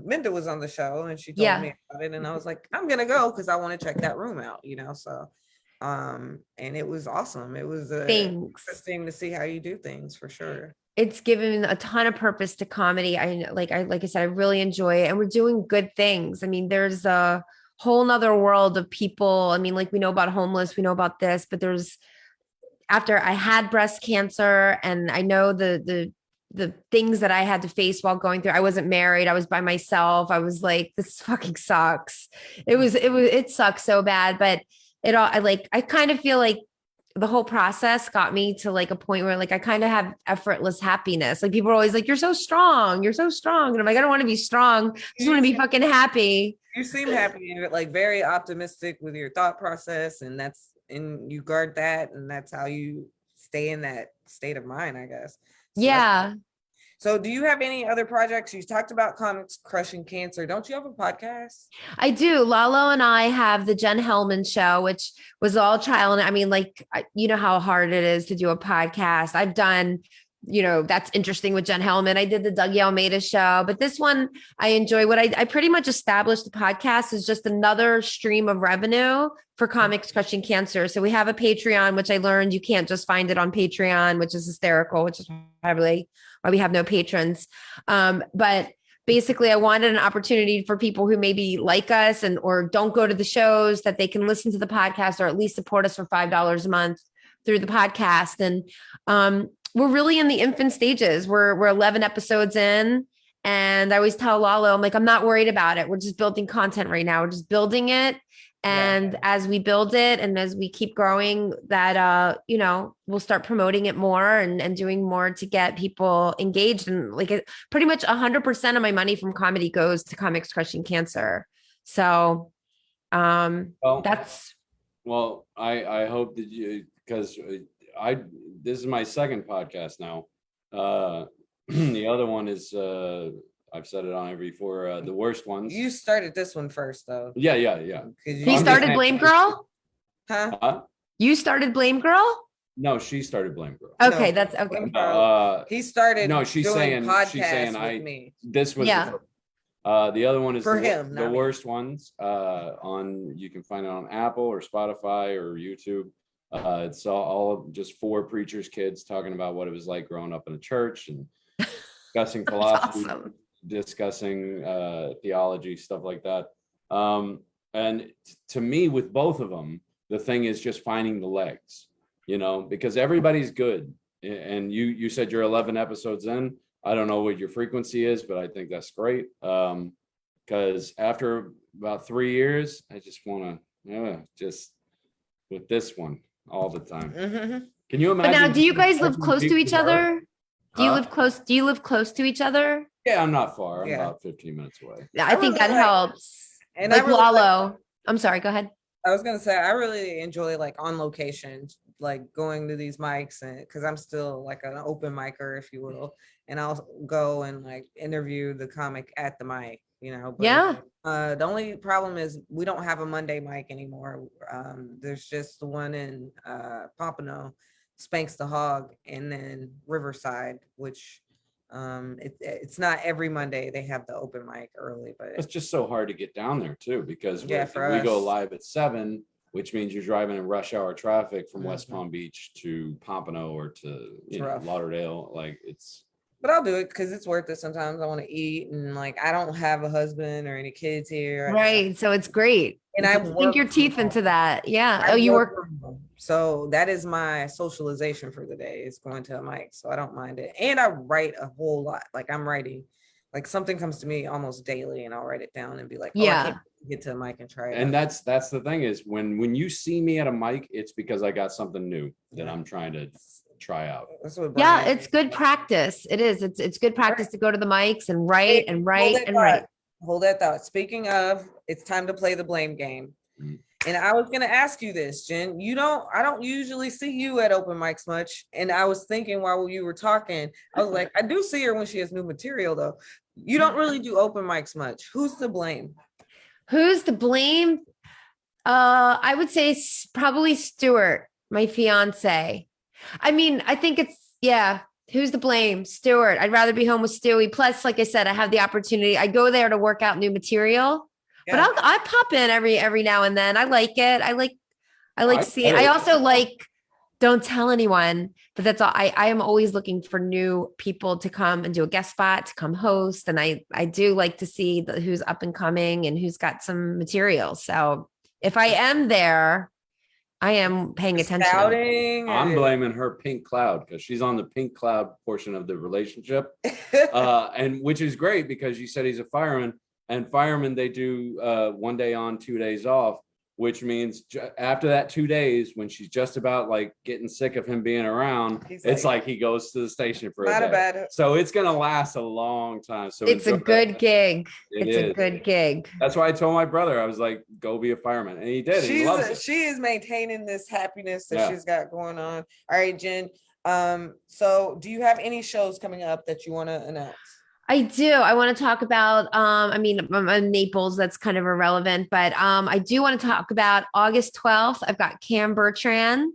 Minda was on the show, and she told me about it, and I was like, I'm gonna go because I want to check that room out, so. And it was awesome. It was interesting to see how you do things, for sure. It's given a ton of purpose to comedy. Like I said, I really enjoy it, and we're doing good things. I mean, there's a whole nother world of people. I mean, like, we know about homeless, we know about this, but after I had breast cancer, and I know the things that I had to face while going through. I wasn't married. I was by myself. I was like, this fucking sucks. It sucks so bad, but I kind of feel like the whole process got me to like a point where like I kind of have effortless happiness. Like, people are always like, you're so strong. And I'm like, I don't want to be strong. I just want to be fucking happy. You seem happy and like very optimistic with your thought process, and you guard that, and that's how you stay in that state of mind, I guess. So So do you have any other projects? You talked about Comics Crushing Cancer. Don't you have a podcast? I do. Lalo and I have the Jen Hellman show, which was all trial. And I mean, like, you know how hard it is to do a podcast. I've done, That's Interesting with Jen Hellman. I did the Doug Almeida show, but this one I enjoy. What I pretty much established the podcast is just another stream of revenue for Comics Crushing Cancer. So we have a Patreon, which I learned you can't just find it on Patreon, which is hysterical, which is probably why we have no patrons. But basically I wanted an opportunity for people who maybe like us and or don't go to the shows, that they can listen to the podcast or at least support us for $5 a month through the podcast. And we're really in the infant stages. We're 11 episodes in. And I always tell Lalo, I'm like, I'm not worried about it. We're just building content right now. We're just building it. And as we build it and as we keep growing, that, we'll start promoting it more and doing more to get people engaged. And like pretty much 100% of my money from comedy goes to Comics Crushing Cancer. So that's. Well, I hope that because this is my second podcast now. The other one is, I've said it on every before, the worst ones. You started this one first, though. Yeah. He started Blamegirl? Huh? You started Blamegirl? No, she started Blamegirl. Okay, No, that's okay. He started. No, she's doing saying podcasts I. with me. This was Yeah. the other one is For the, him, the not me. worst ones. You can find it on Apple or Spotify or YouTube. It's all just four preachers' kids talking about what it was like growing up in a church and discussing philosophy, awesome. discussing theology, stuff like that. And to me, with both of them, the thing is just finding the legs, because everybody's good. And you said you're 11 episodes in. I don't know what your frequency is, but I think that's great. Because after about 3 years, I just want to just with this one all the time. Mhm. Can you But imagine? now, do you guys live close to each other? Do you Huh? live close? Do you live close to each other? Yeah, I'm not far. I'm Yeah. about 15 minutes away. I think really that like- helps. And Like I really like- Lalo. I'm sorry, go ahead. I was gonna say I really enjoy like on location, like going to these mics, and because I'm still like an open micer, if you will, and I'll go and like interview the comic at the mic, But, Yeah. The only problem is we don't have a Monday mic anymore. There's just the one in Pompano, Spanks the Hog, and then Riverside, which it's not every Monday they have the open mic early, but It's just so hard to get down there too, because Yeah, we for go us. live at 7, which means you're driving in rush hour traffic from West Mhm. Palm Beach to Pompano or to It's rough. Lauderdale. Like But I'll do it because it's worth it. Sometimes I want to eat, and like I don't have a husband or any kids here. Right. So it's great. And You I can work sink your from teeth home. into that. Yeah. I Oh, you work. from home. So that is my socialization for the day, is going to a mic. So I don't mind it. And I write a whole lot. Like I'm writing, like something comes to me almost daily, and I'll write it down and be like, oh, Yeah. I can't get to a mic and try it. and out. that's the thing is when you see me at a mic, it's because I got something new that I'm trying to try out. That's what Yeah, Brian it's did. good practice. It is. It's good practice to go to the mics and write and Hold write that and thought. write. Hold that thought. Speaking of, it's time to play the blame game. Mm. And I was gonna ask you this, Jen. I don't usually see you at open mics much. And I was thinking while you were talking, I was like, I do see her when she has new material though. You don't really do open mics much. Who's to blame? Who's to blame? I would say probably Stuart, my fiance. I mean, I think who's to blame? Stuart. I'd rather be home with Stewie. Plus, like I said, I have the opportunity. I go there to work out new material, but I pop in every now and then. I like it. I like seeing. I also like don't tell anyone, but that's all. I am always looking for new people to come and do a guest spot, to come host. And I do like to see who's up and coming and who's got some material. So if I am there, I am paying attention. Scouting. I'm blaming her pink cloud because she's on the pink cloud portion of the relationship. And which is great because you said he's a fireman, and firemen, they do 1 day on, 2 days off, which means after that 2 days, when she's just about like getting sick of him being around, He's it's like, like he goes to the station for Not a a day. bad. So it's going to last a long time. So It's a enjoy good that. gig. It It's a is. good gig. That's why I told my brother, I was like, go be a fireman. And he did. He loves it. She is maintaining this happiness that Yeah. she's got going on. All right, Jen. So do you have any shows coming up that you want to announce? I do. I want to talk about, I mean, I'm in Naples, that's kind of irrelevant, but I do want to talk about August 12th. I've got Cam Bertrand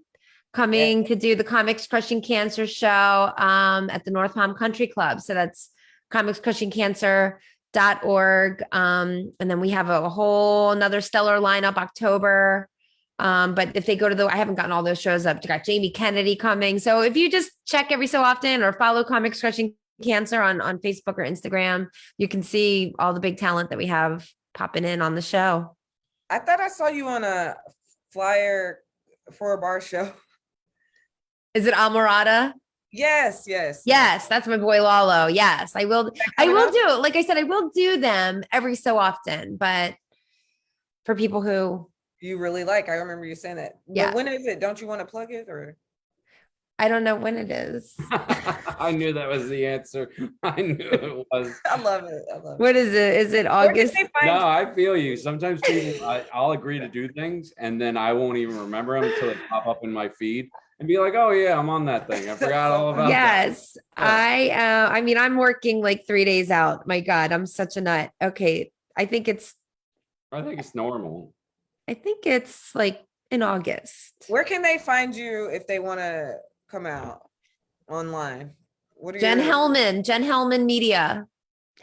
coming to do the Comics Crushing Cancer show at the North Palm Country Club. So that's comicscrushingcancer.org. And then we have a whole another stellar lineup October. But if they go to I haven't gotten all those shows up. You got Jamie Kennedy coming. So if you just check every so often or follow Comics Crushing Cancer on Facebook or Instagram. You can see all the big talent that we have popping in on the show. I thought I saw you on a flyer for a bar show. Is it Almirada? Yes, yes. Yes, that's my boy Lalo. Yes, I will. I coming will up? do. Like I said, I will do them every so often, but for people who You really like. I remember you saying that. Yeah. But when is it? Don't you want to plug it or? I don't know when it is. I knew that was the answer. I knew it was. I love it. I love it. What is it? Is it Where can August? they find No, you? I feel you. Sometimes people, I'll agree to do things and then I won't even remember them until they pop up in my feed and be like, oh yeah, I'm on that thing. I forgot all about that. Yes, I mean, I'm working like 3 days out. My God, I'm such a nut. Okay, I think it's normal. like in August. Where can they find you if they want to come out online? What are Jen your- Hellman Media,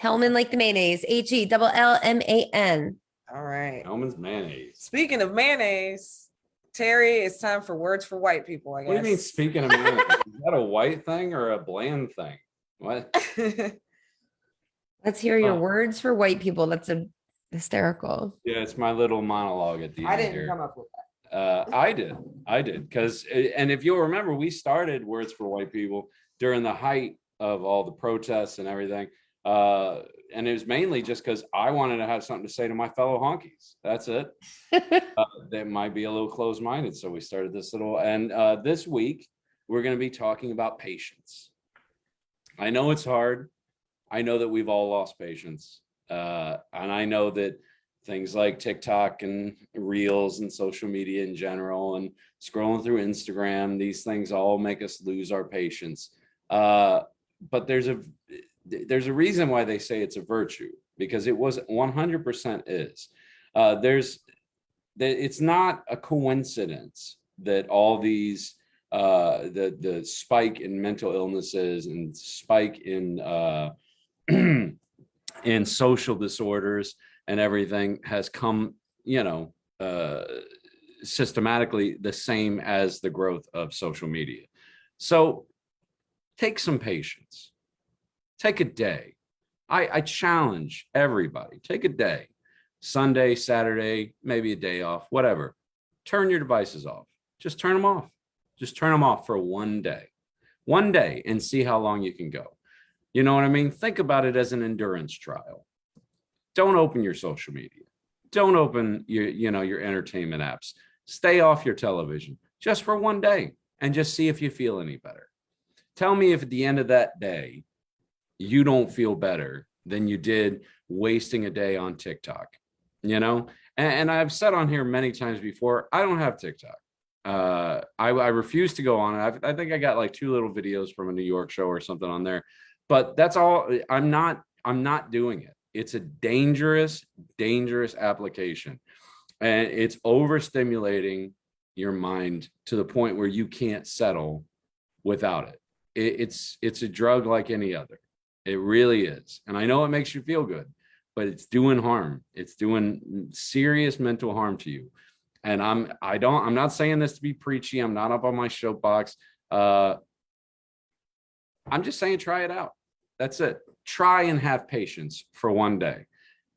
Hellman like the mayonnaise, HELLMAN. All right. Hellman's mayonnaise. Speaking of mayonnaise, Terry, it's time for words for white people, I guess. What do you mean, speaking of mayonnaise? Is that a white thing or a bland thing? What? Let's hear your Oh. words for white people. That's a hysterical. Yeah, it's my little monologue at the I end didn't here. come up with that. I did, because, and if you'll remember, we started Words for White People during the height of all the protests and everything. And it was mainly just because I wanted to have something to say to my fellow honkies. That's it. They might be a little closed-minded, so we started this little, and this week, we're going to be talking about patience. I know it's hard. I know that we've all lost patience. And I know that things like TikTok and Reels and social media in general and scrolling through Instagram, these things all make us lose our patience. But there's a reason why they say it's a virtue, because it was 100% is. It's not a coincidence that all these the spike in mental illnesses and spike in in social disorders and everything has come, systematically the same as the growth of social media. So take some patience. Take a day. I challenge everybody, take a day, Sunday, Saturday, maybe a day off, whatever. Turn your devices off. Just turn them off. Just turn them off for one day and see how long you can go. You know what I mean? Think about it as an endurance trial. Don't open your social media. Don't open your entertainment apps. Stay off your television just for one day and just see if you feel any better. Tell me if at the end of that day, you don't feel better than you did wasting a day on TikTok, And I've said on here many times before, I don't have TikTok. I refuse to go on it. I think I got like 2 little videos from a New York show or something on there, but that's all. I'm not doing it. It's a dangerous application, and it's overstimulating your mind to the point where you can't settle without it. It's a drug like any other. It really is. And I know it makes you feel good, but it's doing harm. It's doing serious mental harm to you. And I'm not saying this to be preachy. I'm not up on my soapbox. I'm just saying, try it out. That's it. Try and have patience for one day,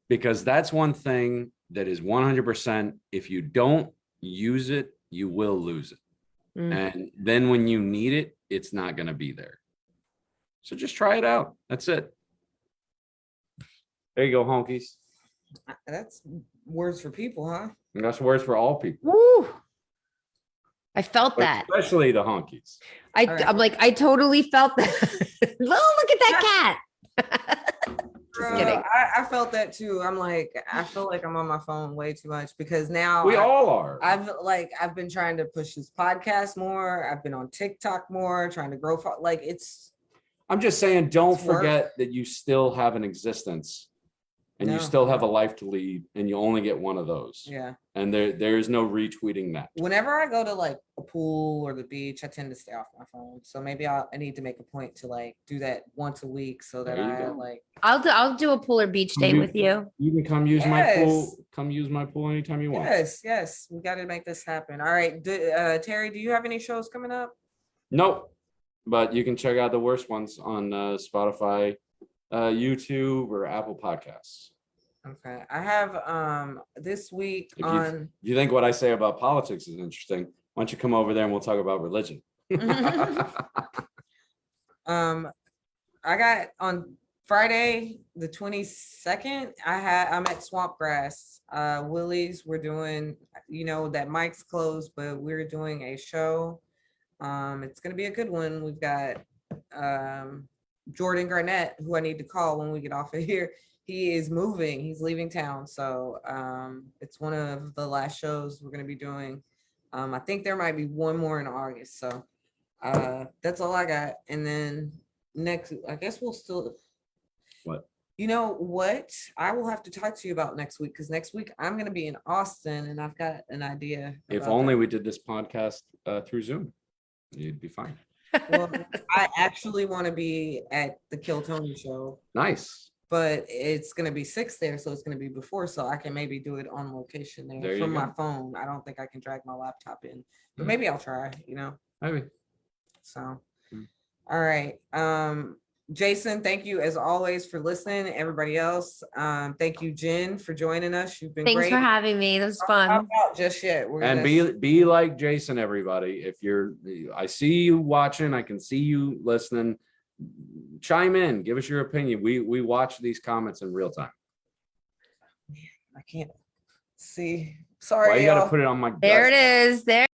because that's one thing that is 100%. If you don't use it, you will lose it. And then when you need it, it's not going to be there. So just try it out. That's it. There you go, honkies. That's words for people, huh? And that's words for all people, Woo! I felt but that. especially the honkies. right. I'm like, I totally felt that. Oh, look at that cat. Just kidding. I felt that too. I'm like, I feel like I'm on my phone way too much, because now We all are. I've been trying to push this podcast more. I've been on TikTok more, trying to grow. I'm just saying, don't It's work. forget that you still have an existence and you No. still have a life to lead, and you only get one of those. Yeah. And there is no retweeting that. Whenever I go to like a pool or the beach, I tend to stay off my phone. So maybe I need to make a point to like do that once a week, so that There you I go. like. I'll do a pool or beach day with you. You can come use my pool. Yes. Come use my pool anytime you want. Yes, we got to make this happen. All right, Terry, do you have any shows coming up? Nope. but you can check out the worst ones on Spotify, YouTube, or Apple Podcasts. Okay. I have this week If on you think what I say about politics is interesting, why don't you come over there and we'll talk about religion? I got on Friday the 22nd. I'm at Swampgrass. Willie's. We're doing, that mic's closed, but we're doing a show. It's gonna be a good one. We've got Jordan Garnett, who I need to call when we get off of here. He is moving. He's leaving town, so it's one of the last shows we're gonna be doing. I think there might be one more in August. So that's all I got. And then next, I guess we'll still. What? You know what? I will have to talk to you about next week, because next week I'm going to be in Austin and I've got an idea. If about only that. we did this podcast through Zoom, you'd be fine. Well, I actually want to be at the Kill Tony show, Nice. but it's going to be 6 there, so it's going to be before, so I can maybe do it on location There there you from my go. phone. I don't think I can drag my laptop in, but Mm. maybe I'll try. Maybe. So, Mm. all right. Jason, thank you as always for listening. Everybody else, thank you, Jen, for joining us. You've been Thanks great. for having me. That was Don't fun. pop out just yet. We're And gonna be like Jason, everybody. If I see you watching, I can see you listening. Chime in, give us your opinion. We watch these comments in real time. I can't see. Why Sorry, you got to y'all. put it on my There gut? it is. There.